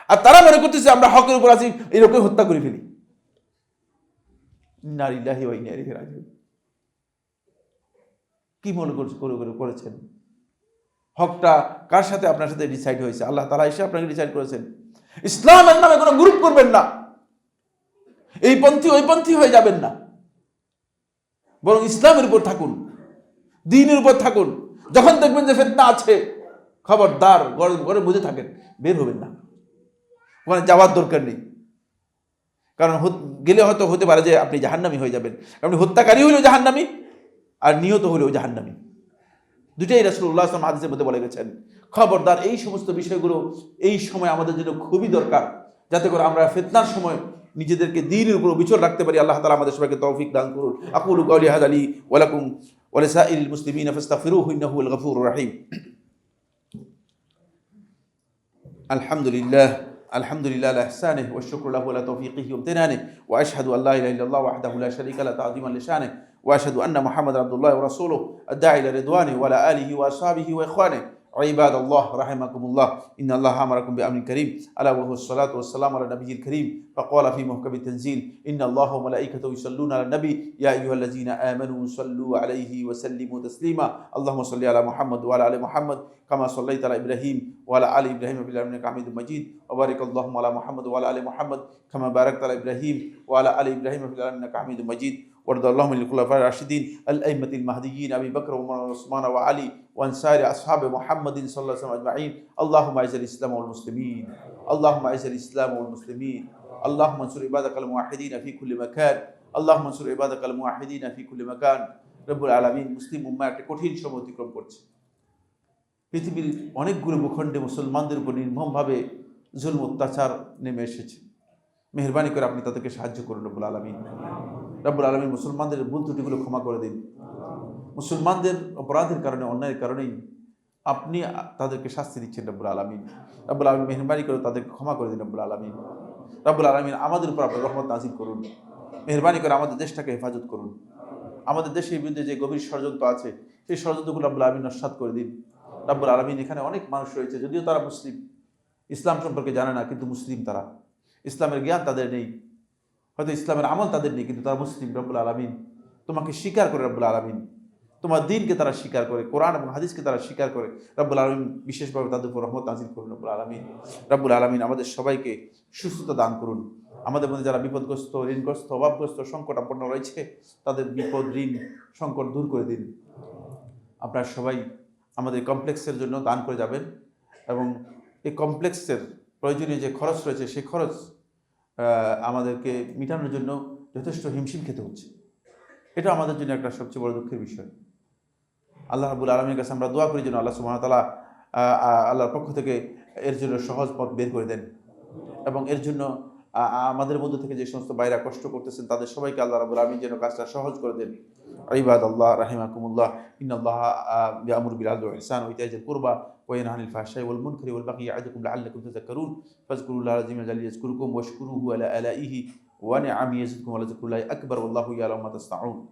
আর তারা মনে করতেছে আমরা হকের উপর আছি, এরকম হত্যা করে ফেলি। ইন্না লিল্লাহি ওয়া ইন্না ইলাইহি রাজিউন। কি মনে করেছেন হকটা কার সাথে আপনার সাথে ডিসাইড হয়েছে? আল্লাহ তাআলা এসে আপনাকে ডিসাইড করেছেন। ইসলামের নামে কোনো গ্রুপ করবেন না, এই পন্থী ওই পন্থী হয়ে যাবেন না, বরং ইসলামের উপর থাকুন, দ্বীনের উপর থাকুন। যখন দেখবেন যে ফিতনা আছে, খবরদার ঘরে বুঝে থাকেন, বের হবেন না, ওখানে যাওয়ার দরকার নেই। কারণ গেলে হয়তো হতে পারে যে আপনি জাহান্নামী হয়ে যাবেন। আপনি হত্যাকারী হইলেও জাহান্নামী, আর নিহত হইলেও জাহান্নামী, দুটাই রাসূলুল্লাহ সাল্লাল্লাহু আলাইহি ওয়াসাল্লাম হাদিসের মধ্যে বলে গেছেন। খবরদার এই সমস্ত বিষয়গুলো এই সময় আমাদের জন্য খুবই দরকার, যাতে করে আমরা ফিতনার সময় নিজেদেরকে দ্বীনের উপর বিচল রাখতে পারি। আল্লাহ তাআলা আমাদের সবাইকে তৌফিক দান করুন। আকুলু কাওলি হাযা লি ওয়া লাকুম ওয়া লিসাইরিল মুসলিমিনা ফাস্তাগফিরুহু ইন্নাহু হুয়াল গফুরুর রহিম। আলহামদুলিল্লাহ আলহামদুলিল্লাহ আলা ইহসানিহি ওয়া শুকরু লাহু আলা তাওফীকিহি ওয়া ইমতিনানিহি ওয়া আশহাদু আল্লা ইলাহা ইল্লাল্লাহ ওয়াহদাহু লা শারীকা লাহু তা'যীমান লিশানিহি ওয়া আশহাদু আন্না মুহাম্মাদান আবদুল্লাহি ওয়া রাসূলুহু আদ-দাঈ ইলা রিদওয়ানিহি ওয়া আলা আলিহি ওয়া আসহাবিহি ওয়া ইখওয়ানিহি ইবাদাল্লাহ রাহিমাকুমুল্লাহ ইন্নাল্লাহা আমারাকুম বিআমরিন কারীম আলা ওয়া হুয়াস সালাতু ওয়াস সালামু আলা নাবিয়্যিল কারীম ফাকালা ফী মুহকামিত তানজিল ইন্নাল্লাহা ওয়া মালাঈকাতাহু ইউসাল্লুনা আলান নবী ইয়া আইয়ুহাল্লাযীনা আমানু সাল্লু আলাইহি ওয়া সাল্লিমু তাসলিমা আল্লাহুম্মা সাল্লি আলা মুহাম্মাদ ওয়া আলা আলি মুহাম্মাদ কামা সাল্লাইতা আলা ইব্রাহিম ওয়া আলা আলি ইব্রাহিম ফিল আলামিন ইন্নাকা হামিদুম মাজিদ ওয়া বারিক আল্লাহুম্মা আলা মুহাম্মাদ ওয়া আলা আলি মুহাম্মাদ কামা বারাকতা আলা ইব্রাহিম ওয়া আলা আলি ইব্রাহিম ফিল আলামিন ইন্নাকা হামিদুম মাজিদ وارض اللهم عن الخلفاء الراشدين الأئمة المهديين أبي بكر وعمر وعثمان وعلي وعن سائر أصحاب محمد صلى الله عليه وسلم أجمعين. اللهم أعز الإسلام والمسلمين، اللهم أعز الإسلام والمسلمين، اللهم انصر عبادك الموحدين في كل مكان، اللهم انصر عبادك الموحدين في كل مكان. রব্বুল আলামিন মুসলিম উম্মাহ একটা কঠিন সময় অতিক্রম করছে। পৃথিবীর অনেকগুলো ভূখণ্ডে মুসলমানদের উপর নির্মমভাবে জুলম অত্যাচার নেমে এসেছে। মেহেরবানি করে আপনি তাদেরকে সাহায্য করুন রব্বুল আলামিন। রব্বুল আলামিন মুসলমানদের ভুল ত্রুটিগুলো ক্ষমা করে দিন। মুসলমানদের অপরাধের কারণে, অন্যায়ের কারণেই আপনি তাদেরকে শাস্তি দিচ্ছেন রব্বুল আলামিন। রব্বুল আলামিন মেহেরবানি করে তাদেরকে ক্ষমা করে দিন রব্বুল আলামিন। রব্বুল আলামিন আমাদের উপর আপনার রহমত নাযিল করুন। মেহেরবানি করে আমাদের দেশটাকে হেফাজত করুন। আমাদের দেশের বিরুদ্ধে যে গভীর ষড়যন্ত্র আছে, সেই ষড়যন্ত্রগুলো রব্বুল আলামিন নস্যাৎ করে দিন রব্বুল আলামিন। এখানে অনেক মানুষ রয়েছে, যদিও তারা মুসলিম, ইসলাম সম্পর্কে জানে না, কিন্তু মুসলিম তারা, ইসলামের জ্ঞান তাদের নেই, হয়তো ইসলামের আমল তাদের নেই, কিন্তু তারা মুসলিম। রব্বুল আলামিন তোমাকে স্বীকার করে রব্বুল আলামিন, তোমার দ্বীনকে তারা স্বীকার করে, কোরআন এবং হাদিসকে তারা স্বীকার করে রব্বুল আলামিন বিশেষভাবে তাদের উপর রহমত নাযিল করুন রব্বুল আলামিন। রব্বুল আলামিন আমাদের সবাইকে সুস্থতা দান করুন। আমাদের মধ্যে যারা বিপদগ্রস্ত, ঋণগ্রস্ত, অভাবগ্রস্ত, সংকটাপন্ন রয়েছে, তাদের বিপদ, ঋণ, সংকট দূর করে দিন। আপনারা সবাই আমাদের কমপ্লেক্সের জন্য দান করে যাবেন, এবং এই কমপ্লেক্সের প্রয়োজনীয় যে খরচ রয়েছে, সেই খরচ আমাদেরকে মেটানোর জন্য যথেষ্ট হিমশিম খেতে হচ্ছে। এটা আমাদের জন্য একটা সবচেয়ে বড় দুঃখের বিষয়। আল্লাহ রাব্বুল আলামিনের কাছে আমরা দোয়া করি যেন আল্লাহ সুবহানাহু ওয়া তাআলা আল্লাহর পক্ষ থেকে এর জন্য সহজ পথ বের করে দেন, এবং এর জন্য আমাদের মধ্য থেকে যে সমস্ত ভাইরা কষ্ট করতেছেন, তাদের সবাইকে আল্লাহ রাব্বুল আলামিন যেন কাজটা সহজ করে দেন। ইবাদাল্লাহ রাহিমাকুমুল্লাহ, ইন্নাল্লাহা বিআমরি বিল আদলি ওয়াল ইহসান ওয়া ইতাইজিল কুরবা ওয়া ইয়ানহা আনিল ফাহশাই ওয়াল মুনকারি ওয়াল বাগyi ইয়া'iদুকুম লা'আল্লাকুম তাযাক্কারুন ফাযকুরুল্লাহা আল-'আযীম আল-জালিল ইয়াযকুরুকুম ওয়াশকুরুহু আলা আলাইহি ওয়া নি'আমিহি ইয়াজিদকুম ওয়া লাযিকরুল্লাহি আকবার ওয়াল্লাহু ইয়া'লামু মা তাসনাউন।